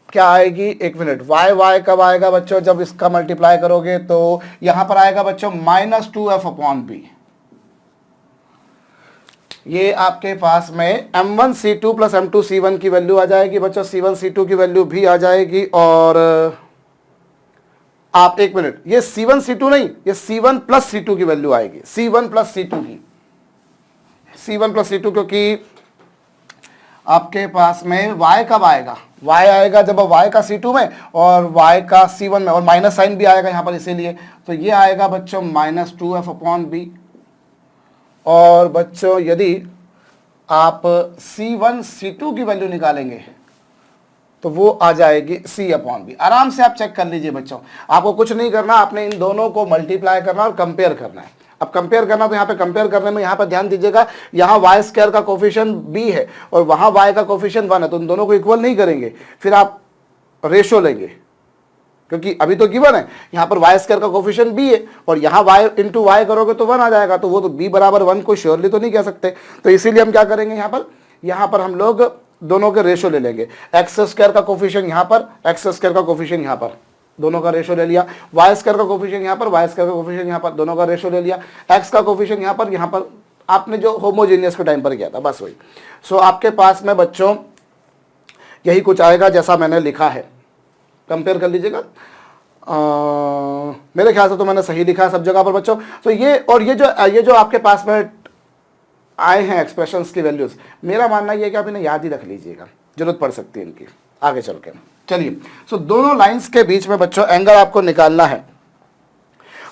क्या आएगी, एक मिनट, y कब आएगा बच्चों, जब इसका मल्टीप्लाई करोगे तो यहां पर आएगा बच्चों -2f अपॉन b। ये आपके पास में m1 c2 plus m2 c1 की वैल्यू आ जाएगी बच्चों, c1 c2 की वैल्यू भी आ जाएगी, और आप एक मिनट, ये c1 c2 नहीं, ये c1 प्लस c2 की वैल्यू आएगी, c1 प्लस c2 की, c1 प्लस c2, क्योंकि आपके पास में y कब आएगा, y आएगा जब y का c2 में और y का c1 में, और माइनस साइन भी आएगा यहाँ पर इसीलिए, तो ये आएगा बच्चों -2f अपॉन b। और बच्चों यदि आप c1 c2 की वैल्यू निकालेंगे तो वो आ जाएगी c अपॉन b। आराम से आप चेक कर लीजिए बच्चों, आपको कुछ नहीं करना, आपने इन दोनों को मल्टीप्लाई करना और कंपेयर करना है। अब कंपेयर करना तो यहाँ पे कंपेयर करने में यहाँ पर ध्यान दीजिएगा, यहाँ वाई स्क्वायर का कोफिशिएंट b है और वहाँ y का कोफिशिएंट 1 है, तो उन दोनों को इक्वल नहीं करेंगे, फिर आप रेशो लेंगे, क्योंकि अभी तो गिवन है, यहाँ पर वाई स्क्वायर का कोफिशिएंट b है और यहाँ y इंटू वाई करोगे तो 1 आ जाएगा, तो वो तो b बराबर 1 को श्योरली तो नहीं कह सकते, तो इसीलिए हम क्या करेंगे, यहाँ पर हम लोग दोनों के रेशो ले लेंगे। एक्स स्क्वायर का कोफिशिएंट यहाँ पर, एक्स स्क्वायर का कोफिशिएंट यहाँ पर, दोनों का रेशो ले लिया। वाई स्क्वायर का कोफिशिएंट यहाँ पर, वाई स्क्वायर का कोफिशिएंट यहाँ पर, दोनों का रेशो ले लिया। एक्स का कोफिशिएंट यहाँ पर आपने जो होमोजेनियस के टाइम पर किया था, बस वही। सो आपके पास में बच्चों यही कुछ आएगा जैसा मैंने लिखा है, कंपेयर कर लीजिएगा। मेरे ख्याल से तो मैंने सही लिखा है सब जगह पर बच्चों। तो ये और ये जो आपके पास में आए हैं एक्सप्रेशंस की वैल्यूज, मेरा मानना ये है कि आप इन्हें याद ही रख लीजिएगा, जरूरत पड़ सकती है इनकी आगे चल के। चलिए, सो दोनों लाइंस के बीच में बच्चों एंगल आपको निकालना है,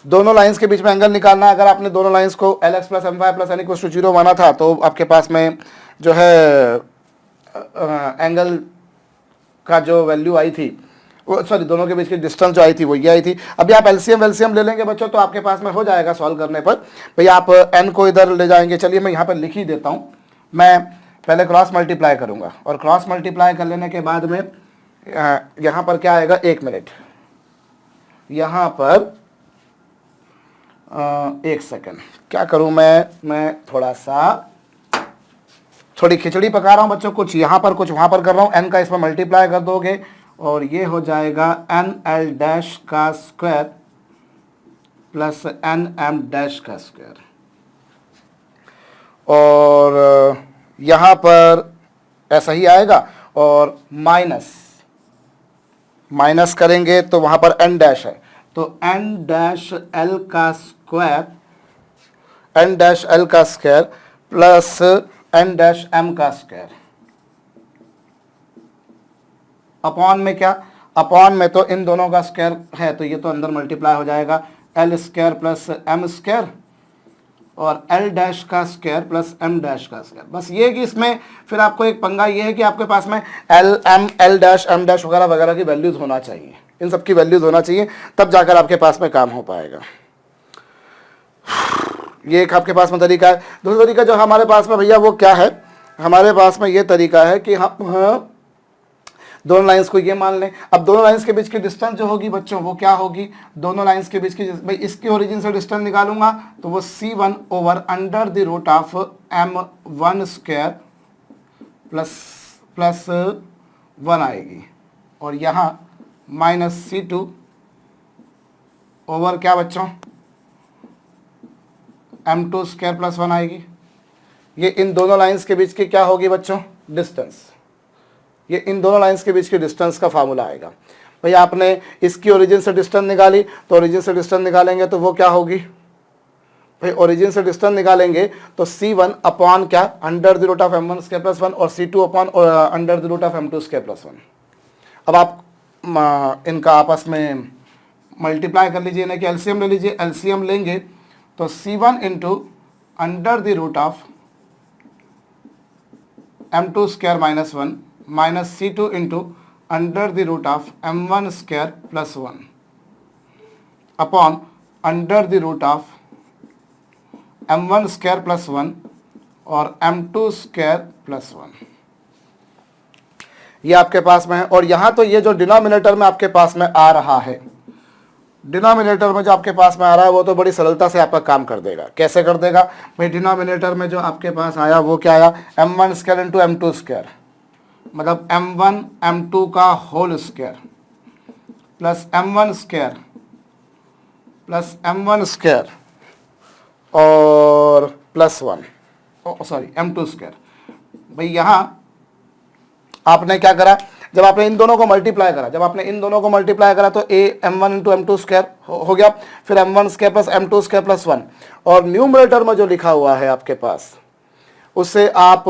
दोनों लाइंस के बीच में एंगल निकालना है। अगर आपने दोनों लाइंस को LX plus MY plus N equals to 0 माना था तो आपके पास में जो है एंगल का जो वैल्यू आई थी, सॉरी दोनों के बीच की डिस्टेंस जो आई थी वो ये आई थी। अभी आप एलसीएम ले लेंगे बच्चों तो आपके पास में हो जाएगा सॉल्व करने पर। भैया आप n को इधर ले जाएंगे, चलिए मैं यहाँ पर लिख ही देता हूँ। मैं पहले क्रॉस मल्टीप्लाई करूँगा और क्रॉस मल्टीप्लाई कर लेने के बाद में यहाँ पर क्या आएगा, 1 मिनट, यहाँ पर 1 सेकंड, क्या करूँ मैं थोड़ी खिचड़ी पका रहा हूँ बच्चों, कुछ यहाँ पर कुछ वहाँ पर कर रहा हूँ। n का इसमें मल्टीप्लाई कर दोगे और ये हो जाएगा NL डैश का स्क्वायर प्लस NM डैश का स्क्वायर, और यहाँ पर ऐसा ही आएगा और माइनस करेंगे तो वहाँ पर N डैश है, तो N डैश L का square plus N dash m का स्क्वायर, अपॉन में क्या, अपॉन में तो इन दोनों का स्क्वायर है तो ये तो अंदर मल्टीप्लाई हो जाएगा, l square plus m square और एल डैश का स्क्वायर प्लस एम डैश का स्क्वायर। बस ये कि इसमें फिर आपको एक पंगा ये है कि आपके पास में l M L dash M dash वगैरह वगैरह की वैल्यूज होना चाहिए, इन सब की वैल्यूज होना चाहिए, तब जाकर आपके पास में काम हो पाएगा। ये एक आपके पास में तरीका है। दूसरा तरीका जो हमारे पास में भैया वो क्या है, हमारे पास में ये तरीका है कि हम दोनों लाइंस को ये मान लें। अब दोनों लाइंस के बीच की डिस्टेंस जो होगी बच्चों वो क्या होगी, दोनों लाइंस के बीच की, भाई इसकी ओरिजिन से डिस्टेंस निकालूंगा तो वो C1 over under the root of M1 square plus 1 आएगी, और यहाँ माइनस C2 ओवर क्या बच्चों M2 स्क्वायर प्लस 1 आएगी। ये इन दोनों लाइंस के बीच की क्या होगी बच्चों, डिस्टेंस, ये इन दोनों लाइंस के बीच की डिस्टेंस का फार्मूला आएगा। भाई आपने इसकी ओरिजिन से डिस्टेंस निकाली तो ओरिजिन से डिस्टेंस निकालेंगे तो वो क्या होगी, भाई ओरिजिन से डिस्टेंस निकालेंगे तो C1 अपॉन क्या under the root of M1 square plus 1 और C2 upon under the root of M2 square plus 1। अब आप इनका आपस में मल्टीप्लाई कर लीजिए, ना कि एलसीएम ले लीजिए, एलसीएम लेंगे तो C1 into under the root of M2 square minus 1 minus C2 into under the root of M1 square plus 1 upon under the root of M1 square plus 1 और M2 स्क्वायर प्लस 1, ये आपके पास में है। और यहाँ तो ये जो डिनोमिनेटर में आपके पास में आ रहा है, डिनोमिनेटर में जो आपके पास में आ रहा है वो तो बड़ी सरलता से आपका काम कर देगा। कैसे कर देगा भाई, डिनोमिनेटर में जो आपके पास आया वो क्या आया, M1 square into M2 square, मतलब M1 M2 का whole square plus M1 square plus M1 square और प्लस 1 सॉरी M2 स्क्वायर। भाई यहाँ आपने क्या करा, जब आपने इन दोनों को मल्टीप्लाई करा, जब आपने इन दोनों को मल्टीप्लाई करा तो ए M1 इंटू M2 स्क्वायर हो गया, फिर M1 square plus M2 square plus 1, और न्यूमरेटर में जो लिखा हुआ है आपके पास उससे आप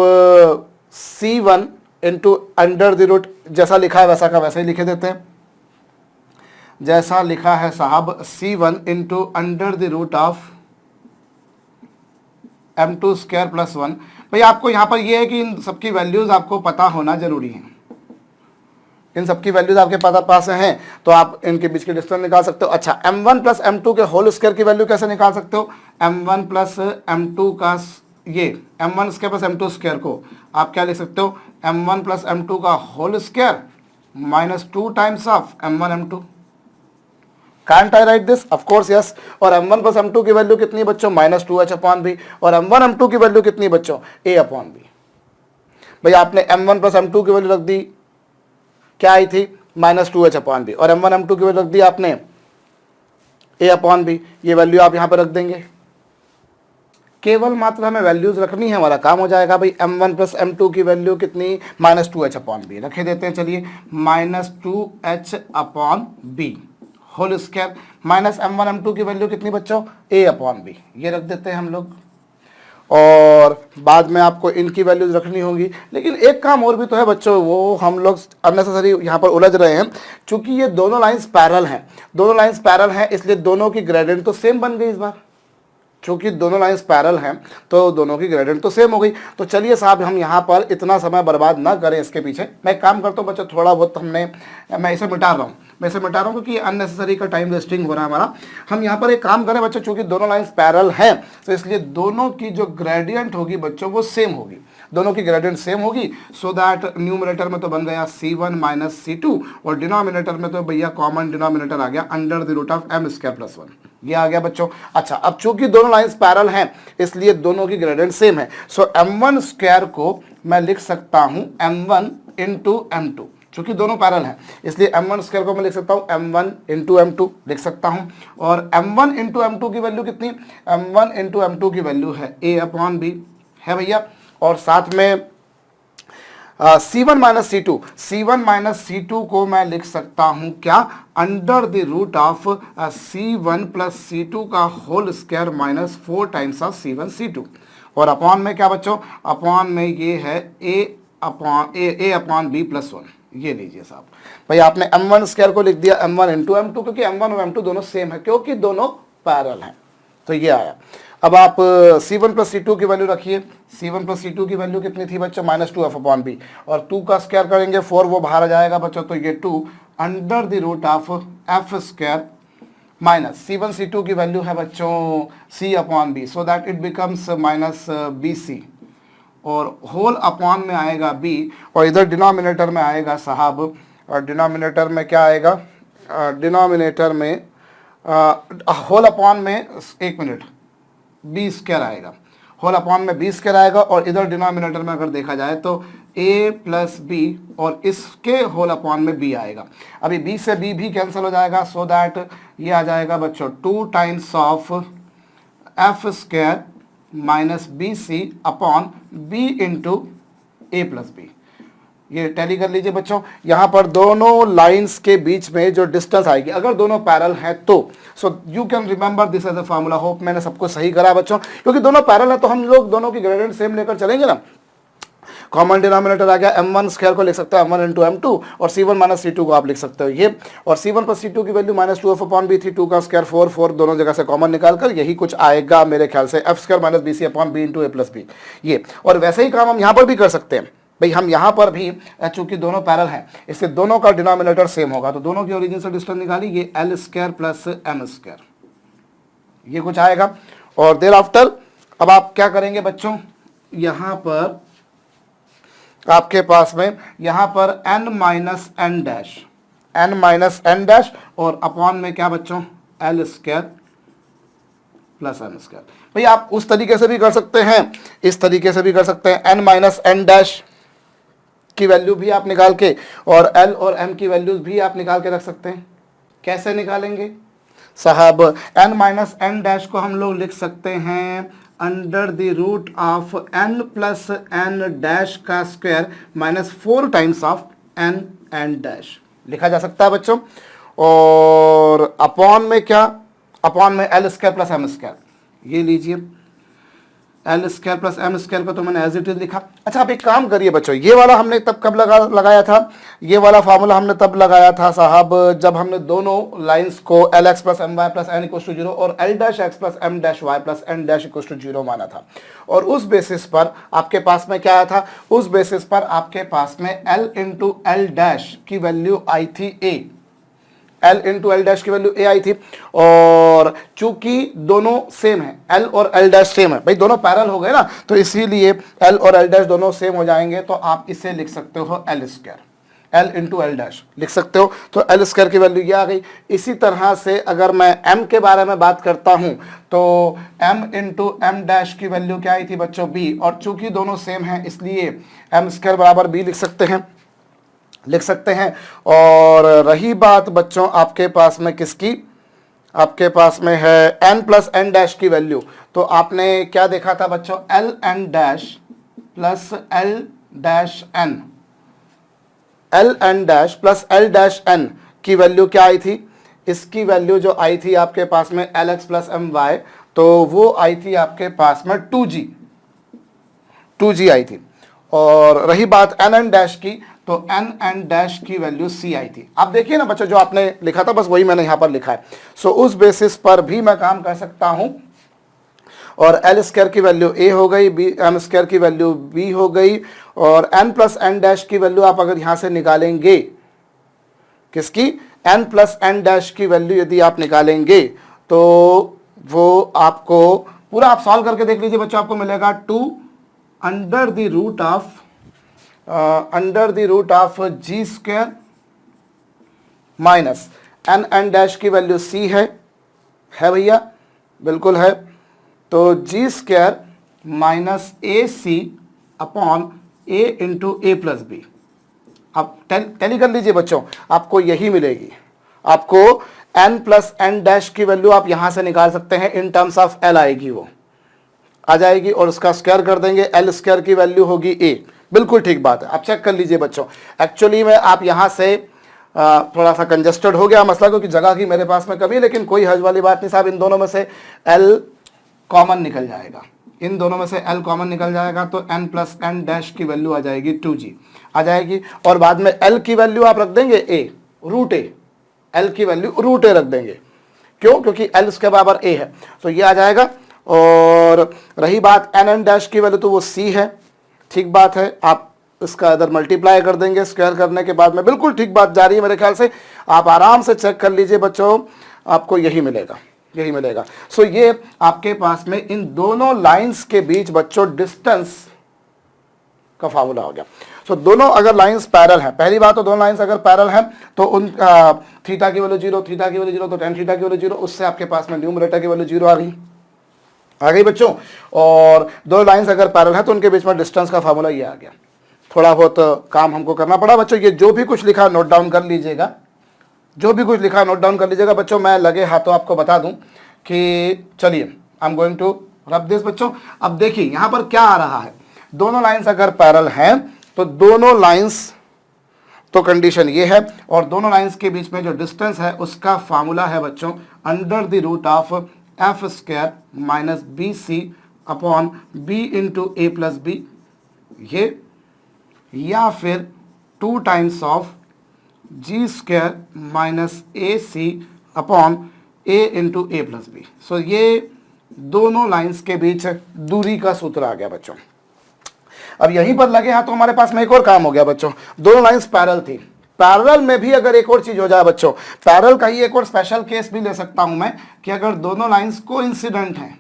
C1 into under the root, जैसा लिखा है वैसा का वैसा ही लिखे देते हैं, जैसा लिखा है साहब C1 into under the root of M2 square plus 1। भाई आपको यहाँ पर ये है कि इन सबकी वैल्यूज आपको पता होना जरूरी है, इन सबकी वैल्यूज आपके पास हैं तो आप इनके बीच के डिस्टेंस निकाल सकते हो। अच्छा M1 प्लस M2 के होल स्क्वायर की वैल्यू कैसे निकाल सकते हो, M1 प्लस M2 का ये M1 square plus M2 square को आप क्या लिख सकते हो, M1 प्लस M2 का whole square minus 2 times of M1 M2। Can't I write this? Of course yes। और M1 प्लस M2 की वैल्यू कितनी बच्चों, माइनस 2h अपॉन बी, और M1 M2 की वैल्यू कितनी बच्चों, a अपॉन बी। भाई आपने M1 प्लस M2 की वैल्यू रख दी, क्या आई थी, माइनस 2h अपॉन बी, और M1 M2 की वैल्यू रख दी आपने a अपॉन बी, ये वैल्यू आप यहाँ पर रख देंगे। केवल मात्र हमें वैल्यूज रखनी है, हमारा काम हो जाएगा। भाई M1 प्लस M2 की वैल्यू कितनी, माइनस 2h अपॉन बी रखे देते हैं, चलिए minus 2h upon b whole square minus M1 M2 की वैल्यू कितनी बच्चों, a अपॉन बी, ये रख देते हैं हम लोग। और बाद में आपको इनकी वैल्यूज रखनी होगी, लेकिन एक काम और भी तो है बच्चों, वो हम लोग अननेसेसरी यहाँ पर उलझ रहे हैं। चूंकि ये दोनों लाइंस पैरेलल हैं, दोनों लाइंस पैरेलल हैं, इसलिए दोनों की ग्रेडियंट तो सेम बन गई इस बार। चूंकि दोनों लाइंस पैरेलल हैं तो दोनों की ग्रेडियंट तो सेम हो गई। तो चलिए साहब हम यहाँ पर इतना समय बर्बाद ना करें इसके पीछे, मैं काम करता हूँ बच्चों, थोड़ा बहुत मैं इसे मिटा रहा हूँ, मैं इसे मिटा रहा हूँ क्योंकि अननेसेसरी का टाइम वेस्टिंग हो रहा है हमारा। हम यहाँ पर एक काम करें बच्चों, चूंकि दोनों लाइंस पैरेलल हैं तो इसलिए दोनों की जो ग्रेडियंट होगी बच्चों वो सेम होगी, दोनों की ग्रेडियंट सेम होगी। सो दैट न्यूमरेटर में तो बन गया C1 माइनस C2 और डिनोमिनेटर में तो भैया कॉमन डिनोमिनेटर आ गया under the root of M square plus 1, ये आ गया बच्चों। अच्छा अब चूंकि दोनों लाइंस पैरेलल हैं इसलिए दोनों की ग्रेडियंट सेम है। सो M1 स्क्वायर को मैं लिख सकता हूं M1 इंटू M2, चूंकि दोनों पैरेलल हैं इसलिए M1 स्क्वायर को मैं लिख सकता हूं M1 इंटू M2 लिख सकता हूं। और M1 इंटू M2 की वैल्यू कितनी, M1 इंटू M2 की वैल्यू है a अपॉन बी है भैया, और साथ में C1 minus C2, C1 minus C2 को मैं लिख सकता हूं क्या, under the root of C1 plus C2 का whole square minus 4 times of C1 C2। और अपॉन में क्या बच्चों, अपॉन में ये है ए अपॉन बी प्लस 1। ये लीजिए साहब, भाई आपने m1 स्क्वायर को लिख दिया m1 इंटू m2, क्योंकि m1 और m2 दोनों सेम है, क्योंकि दोनों पैरेलल हैं, तो ये आया। अब आप c1 प्लस c2 की वैल्यू रखिए। c1 प्लस c2 की वैल्यू कितनी थी बच्चों, -2f अपॉन बी, और 2 का स्क्वायर करेंगे 4, वो बाहर आ जाएगा बच्चों, तो ये 2 under the root of f square minus c1 c2 की वैल्यू है बच्चों c upon b, so that it becomes minus bc, और होल अपॉन में आएगा b, और इधर डिनोमिनेटर में आएगा साहब, और डिनोमिनेटर में क्या आएगा, डिनोमिनेटर में होल अपॉन में, एक मिनट, बी स्क्वायर आएगा, होल अपॉन में बी स्क्वायर आएगा, और इधर डिनोमिनेटर में अगर देखा जाए तो a प्लस बी, और इसके होल अपॉन में b आएगा। अभी b से b भी कैंसिल हो जाएगा, सो दैट ये आ जाएगा बच्चों 2 times of f square minus B C upon b into A plus B. ये टैली कर लीजिए बच्चों, यहाँ पर दोनों लाइंस के बीच में जो डिस्टेंस आएगी, अगर दोनों पैरेलल हैं तो, so you can remember this as a formula. Hope मैंने सबको सही करा बच्चों, क्योंकि दोनों पैरेलल है तो हम लोग दोनों की ग्रेडियंट सेम लेकर चलेंगे ना। कॉमन डिनोमिनेटर आ गया, m1 स्क्वायर को लिख सकते हो m1 इंटू m2, और c1 माइनस c2 को आप लिख सकते हो ये, और c1 प्लस c2 की वैल्यू -2f अपॉन बी थी, 2 का स्क्वायर 4 दोनों जगह से कॉमन निकालकर यही कुछ आएगा मेरे ख्याल से, f square minus B C upon B into ए प्लस बी। ये, और वैसे ही काम हम यहाँ पर भी कर सकते हैं भाई, हम यहाँ पर भी चूंकि दोनों पैरेलल हैं, इससे दोनों का डिनोमिनेटर सेम होगा, तो दोनों की ओरिजिन से डिस्टेंस निकाली, ये l square plus m square, ये कुछ आएगा। और देर आफ्टर अब आप क्या करेंगे बच्चों, यहाँ पर आपके पास में यहाँ पर n माइनस एन डैश, और अपॉन में क्या बच्चों, l square plus m square. भाई आप उस तरीके से भी कर सकते हैं, इस तरीके से भी कर सकते हैं, n माइनस एन डैश की वैल्यू भी आप निकाल के, और l और m की वैल्यूज भी आप निकाल के रख सकते हैं। कैसे निकालेंगे साहब, n माइनस एन डैश को हम लोग लिख सकते हैं under the root of n plus N dash का square minus 4 times of n dash लिखा जा सकता है बच्चों। और अपॉन में क्या, अपॉन में l square plus m square, ये लीजिए l square plus m square को तो मैंने एज इट इज लिखा। अच्छा आप एक काम करिए बच्चों, ये वाला हमने तब कब लगाया था, ये वाला फार्मूला हमने तब लगाया था साहब जब हमने दोनों लाइंस को lx plus M Y plus N equal to 0 और l dash x plus M dash Y plus N dash equal to 0 माना था, और उस बेसिस पर आपके पास में क्या आया था, उस बेसिस पर आपके पास में l इंटू एल डैश की वैल्यू आई थी a, l into l dash की वैल्यू a आई थी, और चूंकि दोनों सेम है, l और l डैश सेम है, भाई दोनों पैरेलल हो गए ना, तो इसीलिए l और l डैश दोनों सेम हो जाएंगे, तो आप इसे लिख सकते हो l square, l into l dash लिख सकते हो, तो l स्क्वायर की वैल्यू ये आ गई। इसी तरह से अगर मैं m के बारे में बात करता हूं तो m इंटू एम डैश की वैल्यू क्या आई थी बच्चों, b, और चूंकि दोनों सेम हैं इसलिए m स्क्वायर बराबर b लिख सकते हैं। और रही बात बच्चों आपके पास में किसकी, आपके पास में है n प्लस एन डैश की वैल्यू, तो आपने क्या देखा था बच्चों, l n dash plus l dash n, l n dash plus l dash n की वैल्यू क्या आई थी, इसकी वैल्यू जो आई थी आपके पास में lx प्लस एम वाई, तो वो आई थी आपके पास में 2g आई थी। और रही बात एन एन डैश की, तो एन एन डैश की वैल्यू c आई थी। आप देखिए ना बच्चों, जो आपने लिखा था बस वही मैंने यहां पर लिखा है, सो उस बेसिस पर भी मैं काम कर सकता हूं, और l स्क्वायर की वैल्यू a हो गई, m स्क्वायर की वैल्यू b हो गई, और n प्लस एन डैश की वैल्यू आप अगर यहां से निकालेंगे, किसकी, n प्लस एन डैश की वैल्यू यदि आप निकालेंगे तो वो आपको पूरा आप सॉल्व करके देख लीजिए बच्चों, आपको मिलेगा 2 under the root of ji square minus N N dash की वैल्यू c है भैया, बिल्कुल है, तो G square minus A C upon a into A plus B. अब टैली कर लीजिए बच्चों, आपको यही मिलेगी, आपको n प्लस एन डैश की वैल्यू आप यहां से निकाल सकते हैं, इन टर्म्स ऑफ l आएगी, वो आ जाएगी, और उसका स्क्वायर कर देंगे, l स्क्वायर की वैल्यू होगी a, बिल्कुल ठीक बात है। आप चेक कर लीजिए बच्चों, एक्चुअली में आप यहां से थोड़ा सा कंजेस्टेड हो गया मसला, क्योंकि जगह की मेरे पास में कमी है, लेकिन कोई हर्ज वाली बात नहीं साहब, इन दोनों में से l कॉमन निकल जाएगा, इन दोनों में से l कॉमन निकल जाएगा तो n प्लस n डैश की वैल्यू आ जाएगी 2g आ जाएगी, और बाद में l की वैल्यू आप रख देंगे a, रूट a, l की वैल्यू रूट a रख देंगे। क्यों? क्योंकि l उसके बराबर a है, तो ये आ जाएगा। और रही बात n डैश की वैल्यू, तो वो c है। ठीक बात है, आप इसका इधर मल्टीप्लाई कर देंगे स्क्वायर करने के बाद में, बिल्कुल ठीक बात जा रही है मेरे ख्याल से। आप आराम से चेक कर लीजिए बच्चों, आपको यही मिलेगा, यही मिलेगा। सो ये आपके पास में इन दोनों लाइंस के बीच बच्चों डिस्टेंस का फार्मूला हो गया। सो दोनों अगर लाइंस पैरेलल हैं, पहली बात तो दोनों लाइंस अगर पैरेलल हैं तो उन थीटा की वैल्यू 0, थीटा की वैल्यू 0, तो tan थीटा की वैल्यू 0, उससे आपके पास में न्यूमरेटर की वैल्यू 0 आ गई बच्चों। और दो लाइंस अगर पैरेलल हैं तो उनके बीच में डिस्टेंस का फार्मूला ये आ गया। थोड़ा बहुत काम हमको करना पड़ा बच्चों, ये जो भी कुछ लिखा नोट डाउन कर लीजिएगा, जो भी कुछ लिखा नोट डाउन कर लीजिएगा बच्चों। मैं लगे हाथों आपको बता दूं कि चलिए I am going to rub this बच्चों। अब देखिए यहां पर क्या आ रहा है, दोनों लाइंस अगर पैरेलल हैं तो दोनों लाइंस, तो कंडीशन ये है, और दोनों लाइंस के बीच में जो डिस्टेंस है उसका फार्मूला है बच्चों under the root of F square minus B C upon B into A plus B, ये या फिर 2 times of ji square minus A C upon A into A plus B. So ये दोनों लाइंस के बीच दूरी का सूत्र आ गया बच्चों। अब यहीं पर लगे हाथ तो हमारे पास में एक और काम हो गया बच्चों, दोनों लाइंस पैरेलल थी। पैरेलल में भी अगर एक और चीज हो जाए बच्चों, पैरेलल का ही एक और स्पेशल केस भी ले सकता हूं मैं, कि अगर दोनों लाइंस कोइंसिडेंट हैं,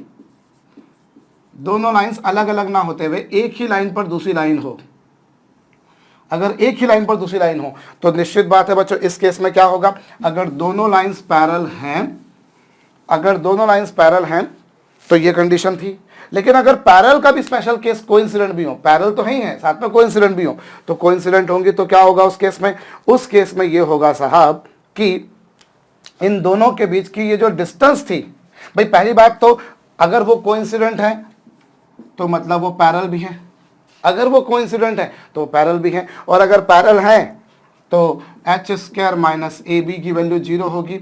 दोनों लाइंस अलग अलग ना होते हुए एक ही लाइन पर दूसरी लाइन हो, अगर एक ही लाइन पर दूसरी लाइन हो, तो निश्चित बात है बच्चों इस केस में क्या होगा, अगर दोनों लाइंस पैरेलल हैं, अगर दोनों लाइंस पैरेलल हैं तो ये कंडीशन थी। लेकिन अगर पैरेलल का भी स्पेशल केस कोइंसिडेंट भी हो, पैरेलल तो है ही है, साथ में कोइंसिडेंट भी हो, तो कोइंसिडेंट होंगी तो क्या होगा उस केस में, उस केस में ये होगा साहब कि इन दोनों के बीच की ये जो डिस्टेंस थी, भाई पहली बात तो अगर वो कोइंसिडेंट है तो मतलब वो पैरेलल भी है, अगर वो कोइंसिडेंट है तो पैरेलल भी है, और अगर पैरेलल है तो एच स्क्वायर माइनस ए बी की वैल्यू 0 होगी,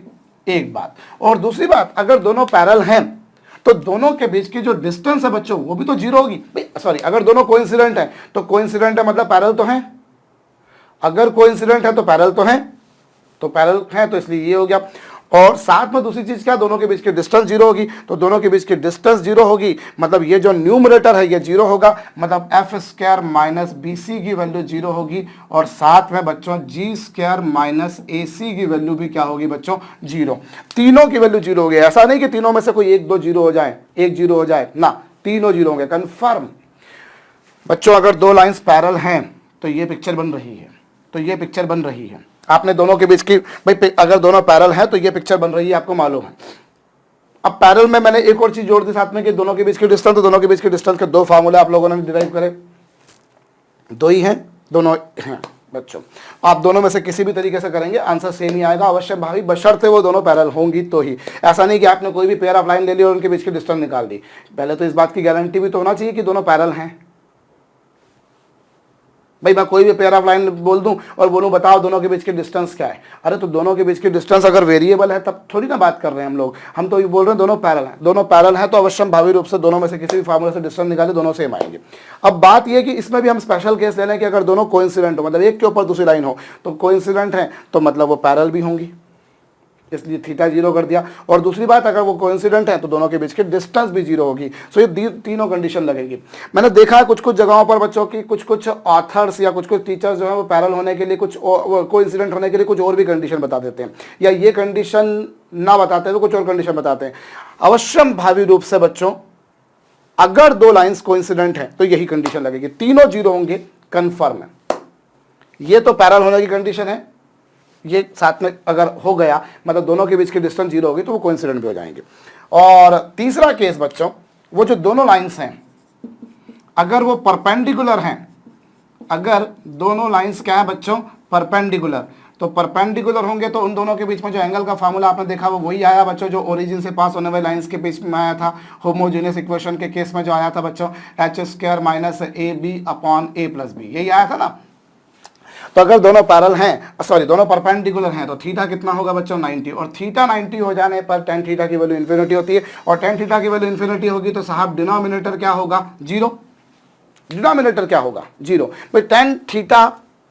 एक बात। और दूसरी बात, अगर दोनों पैरेलल हैं तो दोनों के बीच की जो डिस्टेंस है बच्चों वो भी तो 0 होगी। सॉरी, अगर दोनों कोइंसिडेंट है तो कोइंसिडेंट है मतलब पैरेलल तो है, अगर कोइंसिडेंट है तो पैरेलल तो है, तो पैरेलल है तो इसलिए ये हो गया। और साथ में दूसरी चीज क्या, दोनों के बीच की डिस्टेंस 0 होगी, तो दोनों के बीच की डिस्टेंस 0 होगी मतलब ये जो न्यूमरेटर है ये 0 होगा, मतलब f square minus B c की वैल्यू 0 होगी, और साथ में बच्चों जी स्क्वायर माइनस ए सी की वैल्यू भी क्या होगी बच्चों 0। तीनों की वैल्यू 0 होगी, ऐसा नहीं कि तीनों में से कोई एक दो 0 हो जाए, एक 0 हो जाए ना, तीनों 0 होंगे कन्फर्म बच्चों। अगर दो लाइंस पैरेलल हैं तो ये पिक्चर बन रही है, तो ये पिक्चर बन रही है। आपने दोनों के बीच की, भाई अगर दोनों पैरेलल हैं तो ये पिक्चर बन रही है, आपको मालूम है। अब पैरेलल में मैंने एक और चीज जोड़ दी साथ में कि दोनों के बीच की डिस्टेंस, तो दोनों के बीच की डिस्टेंस के दो फार्मूले आप लोगों ने डिराइव करे, दो ही हैं, दोनों हैं बच्चों। आप दोनों में से किसी भी तरीके से करेंगे आंसर सेम ही आएगा अवश्य भाई, बशर्ते वो दोनों पैरेलल होंगी तो ही। ऐसा नहीं कि आपने कोई भी पेयर ऑफ लाइन ले ली और उनके बीच की डिस्टेंस निकाल दी, पहले तो इस बात की गारंटी भी तो होना चाहिए कि दोनों पैरेलल हैं। भाई मैं कोई भी पेयर ऑफ लाइन बोल दूं और बोलूं बताओ दोनों के बीच की डिस्टेंस क्या है, अरे तो दोनों के बीच की डिस्टेंस अगर वेरिएबल है तब थोड़ी ना बात कर रहे हैं हम तो ये बोल रहे हैं दोनों पैरेलल हैं, दोनों पैरेलल हैं तो अवश्य भावी रूप से दोनों में से किसी भी फार्मूले से डिस्टेंस निकाले दोनों सेम आएंगे। अब बात यह कि इसमें भी हम स्पेशल केस ले लें कि अगर दोनों कोइंसिडेंट हो, मतलब एक के ऊपर दूसरी लाइन हो, तो कोइंसिडेंट है तो मतलब वो पैरेलल भी होंगी, इसलिए थीटा 0 कर दिया। और दूसरी बात, अगर वो कोइंसिडेंट है तो दोनों के बीच की डिस्टेंस भी 0 होगी। सो ये तीनों कंडीशन लगेगी। मैंने देखा है कुछ कुछ जगहों पर बच्चों की कुछ ऑथर्स या कुछ टीचर्स जो है वो पैरेलल होने के लिए, कुछ कोइंसिडेंट होने के लिए कुछ और भी कंडीशन बता देते हैं, या ये कंडीशन ना बताते तो कुछ और कंडीशन बताते हैं। अवश्यम भावी रूप से बच्चों अगर दो लाइंस कोइंसिडेंट है तो यही कंडीशन लगेगी, तीनों 0 होंगे कन्फर्म है। ये तो पैरेलल होने की कंडीशन है, ये साथ में अगर हो गया मतलब दोनों के बीच की डिस्टेंस 0 होगी तो वो कोइंसिडेंट भी हो जाएंगे। और तीसरा केस बच्चों, वो जो दोनों लाइंस हैं अगर वो परपेंडिकुलर हैं, अगर दोनों लाइंस क्या है बच्चों परपेंडिकुलर, तो परपेंडिकुलर होंगे तो उन दोनों के बीच में जो एंगल का फार्मूला आपने देखा वो वही आया बच्चों जो ओरिजिन से पास होने वाले लाइंस के बीच में आया था, होमोजेनियस इक्वेशन के केस में जो आया था बच्चों h square minus A b upon a plus b, यही आया था ना। तो अगर दोनों पैरल हैं, सॉरी दोनों परपेंडिकुलर हैं, तो थीटा कितना होगा बच्चों 90, और थीटा 90 हो जाने पर टेन थीटा की वैल्यू इन्फिनिटी होती है, और टेन थीटा की वैल्यू इन्फिनिटी होगी तो साहब डिनोमिनेटर क्या होगा 0, डिनोमिनेटर क्या होगा 0। भाई टेन थीटा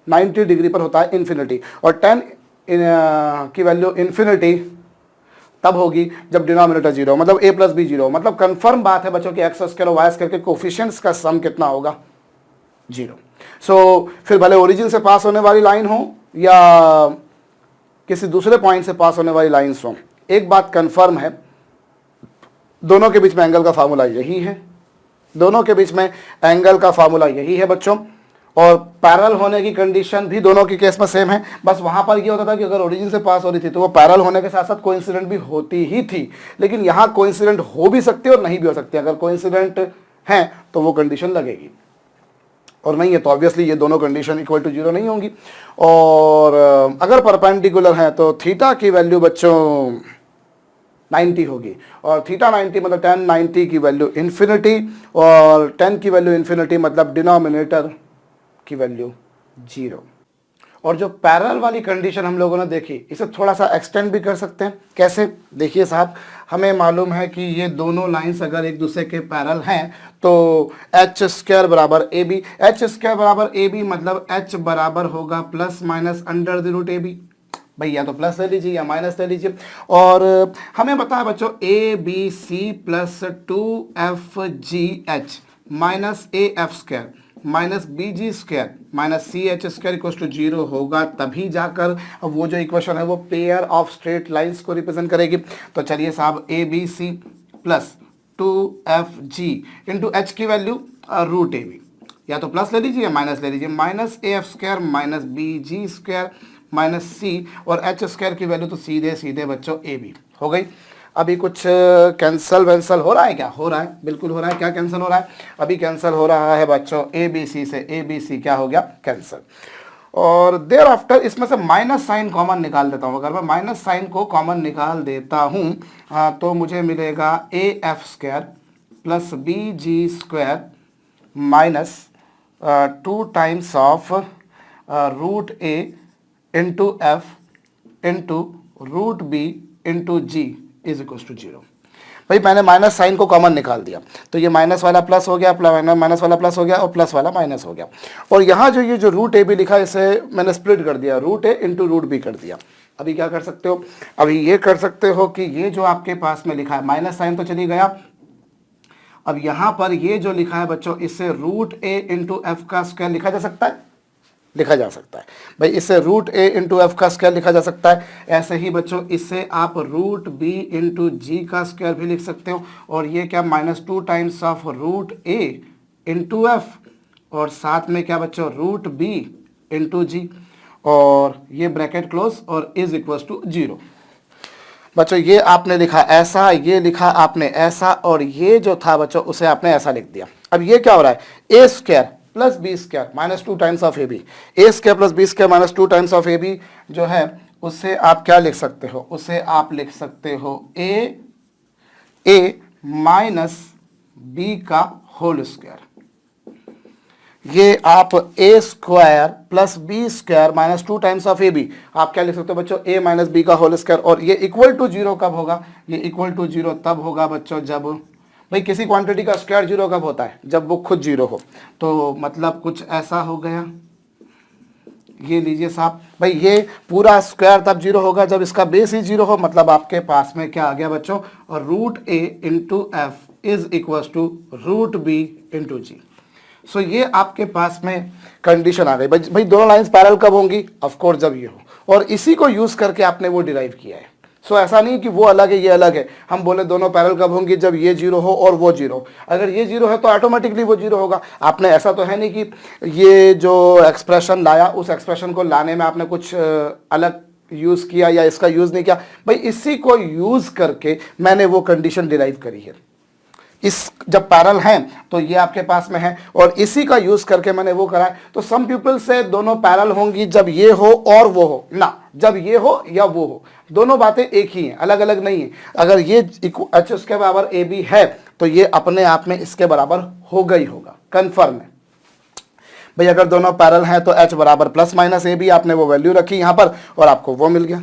90 डिग्री पर होता है इन्फिनिटी, और टेन की वैल्यू इन्फिनिटी तब होगी जब डिनोमिनेटर 0, मतलब a प्लस बी 0, मतलब कंफर्म बात है बच्चों कि एक्स स्क्वायर और वाई स्क्वायर के कोफिशिएंट्स का सम कितना होगा 0। सो फिर भले ओरिजिन से पास होने वाली लाइन हो या किसी दूसरे पॉइंट से पास होने वाली लाइन्स हो, एक बात कंफर्म है, दोनों के बीच में एंगल का फार्मूला यही है, दोनों के बीच में एंगल का फार्मूला यही है बच्चों, और पैरेलल होने की कंडीशन भी दोनों के केस में सेम है। बस वहां पर ये होता था कि अगर ओरिजिन से पास हो रही थी तो वो पैरेलल होने के साथ साथ कोइंसिडेंट भी होती ही थी, लेकिन यहाँ कोइंसिडेंट हो भी सकती है और नहीं भी हो सकती। अगर कोइंसिडेंट है तो वो कंडीशन लगेगी, और नहीं है तो ऑब्वियसली ये दोनों कंडीशन इक्वल टू 0 नहीं होंगी। और अगर परपेंडिकुलर है तो थीटा की वैल्यू बच्चों 90 होगी, और थीटा 90 मतलब tan 90 की वैल्यू इन्फिनिटी, और 10 की वैल्यू इन्फिनिटी मतलब डिनोमिनेटर की वैल्यू 0। और जो पैरेलल वाली कंडीशन हम लोगों ने देखी, इसे थोड़ा सा एक्सटेंड भी कर सकते हैं। कैसे? देखिए साहब, हमें मालूम है कि ये दोनों लाइंस अगर एक दूसरे के पैरेलल हैं तो एच स्क्वायर बराबर ए बी, एच स्क्वायर बराबर ए बी मतलब एच बराबर होगा plus minus under the root A a. B या तो प्लस ले लीजिए या माइनस ले लीजिए। और हमें बताया बच्चों A B C plus 2FGH minus AF square minus BG square minus CH square equal to 0 होगा, तभी जाकर वो जो इक्वेशन है वो पेयर ऑफ स्ट्रेट लाइंस को रिप्रेजेंट करेगी। तो चलिए साहब ABC plus 2FG into H की वैल्यू रूट AB, या तो प्लस ले लीजिए या माइनस ले लीजिए, minus AF square minus BG square minus C, और H स्क्वायर की वैल्यू तो सीधे सीधे बच्चों AB हो गई। अभी कुछ कैंसल वैंसल हो रहा है क्या? हो रहा है, बिल्कुल हो रहा है। क्या कैंसिल हो रहा है? अभी कैंसिल हो रहा है बच्चों ABC से ABC क्या हो गया? कैंसिल। और देयर आफ्टर इसमें से माइनस साइन कॉमन निकाल देता हूँ। अगर मैं माइनस साइन को कॉमन निकाल देता हूँ तो मुझे मिलेगा AF square plus BG square minus 2 times of root A into F into root B into G is equal to 0। भाई मैंने माइनस साइन को कॉमन निकाल दिया, तो ये माइनस वाला प्लस हो गया, माइनस वाला प्लस हो गया, और प्लस वाला माइनस हो गया। और यहाँ जो ये जो रूट ए भी लिखा है इसे मैंने स्प्लिट कर दिया, root A into root B कर दिया। अभी क्या कर सकते हो? अभी ये कर सकते हो कि ये जो आपके पास में लिखा है माइनस साइन तो चली गया, अब यहाँ पर ये जो लिखा है बच्चों इसे रूट ए इंटू एफ का स्क्वायर लिखा जा सकता है, लिखा जा सकता है। भाई इससे रूट ए इंटू एफ का स्क्वायर लिखा जा सकता है। ऐसे ही बच्चों इससे आप रूट बी इंटू जी का स्क्वायर भी लिख सकते हो, और ये क्या minus 2 times of root A into F, और साथ में क्या बच्चों रूट बी इंटू जी, और ये ब्रैकेट क्लोज और इज इक्वल टू 0। बच्चों ये आपने लिखा ऐसा, ये लिखा आपने ऐसा, और ये जो था बच्चों उसे आपने ऐसा लिख दिया। अब ये क्या हो रहा है? A square plus B square minus 2 times of A B, A square plus B square minus 2 times of A B जो है उससे आप क्या लिख सकते हो? उसे आप लिख सकते हो ए माइनस बी का होल स्क्वायर। ये आप A square plus B square minus 2 times of A B आप क्या लिख सकते हो बच्चों? ए माइनस बी का होल स्क्वायर। और ये इक्वल टू 0 कब होगा? ये इक्वल टू 0 तब होगा बच्चों जब, भाई किसी क्वांटिटी का स्क्वायर 0 कब होता है? जब वो खुद 0 हो। तो मतलब कुछ ऐसा हो गया, ये लीजिए साहब, भाई ये पूरा स्क्वायर तब 0 होगा जब इसका बेस ही 0 हो, मतलब आपके पास में क्या आ गया बच्चों? और root A into F is equal to root B into G. So ये आपके पास में कंडीशन आ गई। भाई दोनों लाइंस पैरेलल कब होंगी? ऑफ कोर्स जब ये हो, और इसी को यूज करके आपने वो डिराइव किया है। सो ऐसा नहीं कि वो अलग है ये अलग है, हम बोले दोनों पैरेलल कब होंगी? जब ये 0 हो और वो 0। अगर ये 0 है तो ऑटोमेटिकली वो 0 होगा। आपने ऐसा तो है नहीं कि ये जो एक्सप्रेशन लाया उस एक्सप्रेशन को लाने में आपने कुछ अलग यूज किया या इसका यूज नहीं किया। भाई इसी को यूज करके मैंने वो कंडीशन डिराइव करी है। इस जब पैरेलल हैं तो ये आपके पास में है, और इसी का यूज करके मैंने वो करा है। तो सम पीपल से दोनों पैरेलल होंगी जब ये हो और वो हो ना, जब ये हो या वो हो, दोनों बातें एक ही हैं, अलग अलग नहीं है। अगर ये एच उसके बराबर ए बी है तो ये अपने आप में इसके बराबर होगा ही होगा, कंफर्म है। भाई अगर दोनों पैरेलल हैं तो h बराबर प्लस माइनस ए बी, आपने वो वैल्यू रखी यहां पर और आपको वो मिल गया।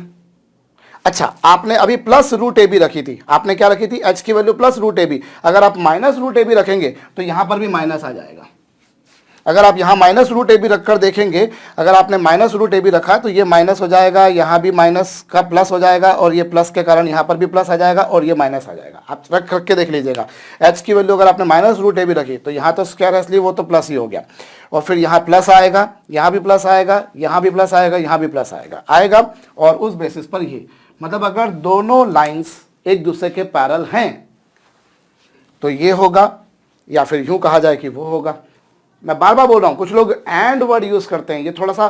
अच्छा, आपने अभी प्लस रूट ए बी रखी थी, आपने क्या रखी थी, h की वैल्यू प्लस रूट ए बी, अगर आप माइनस रूट ए बी रखेंगे तो यहां पर भी माइनस आ जाएगा। अगर आप यहां माइनस रूट ए बी रखकर देखेंगे, अगर आपने माइनस रूट ए बी रखा तो ये माइनस हो जाएगा, यहां भी माइनस का प्लस हो जाएगा और ये प्लस के कारण यहां पर भी प्लस आ जाएगा और ये माइनस आ जाएगा। आप रख के देख लीजिएगा, h की वैल्यू अगर आपने माइनस रूट ए बी रखी तो यहां तो स्क्वायर है इसलिए वो तो प्लस ही हो गया, और फिर यहाँ प्लस आएगा, यहाँ भी प्लस आएगा, यहाँ भी प्लस आएगा, यहाँ भी प्लस आएगा और उस बेसिस पर ये मतलब अगर दोनों लाइंस एक दूसरे के पैरेलल हैं तो ये होगा, या फिर यूं कहा जाए कि वो होगा। मैं बार बार बोल रहा हूं, कुछ लोग एंड वर्ड यूज करते हैं, ये थोड़ा सा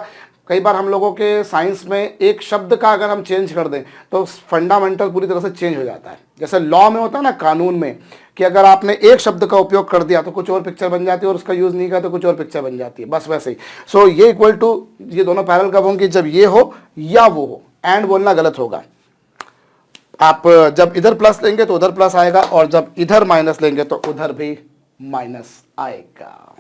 कई बार हम लोगों के साइंस में एक शब्द का अगर हम चेंज कर दें तो फंडामेंटल पूरी तरह से चेंज हो जाता है। जैसे लॉ में होता है ना, कानून में, कि अगर आपने एक शब्द का उपयोग कर दिया तो कुछ और पिक्चर बन जाती है और उसका यूज नहीं किया तो कुछ और पिक्चर बन जाती है, बस वैसे ही। सो ये इक्वल टू, ये दोनों पैरेलल कब होंगे, जब ये हो या वो हो। एंड बोलना गलत होगा। आप जब इधर प्लस लेंगे तो उधर प्लस आएगा और जब इधर माइनस लेंगे तो उधर भी माइनस आएगा।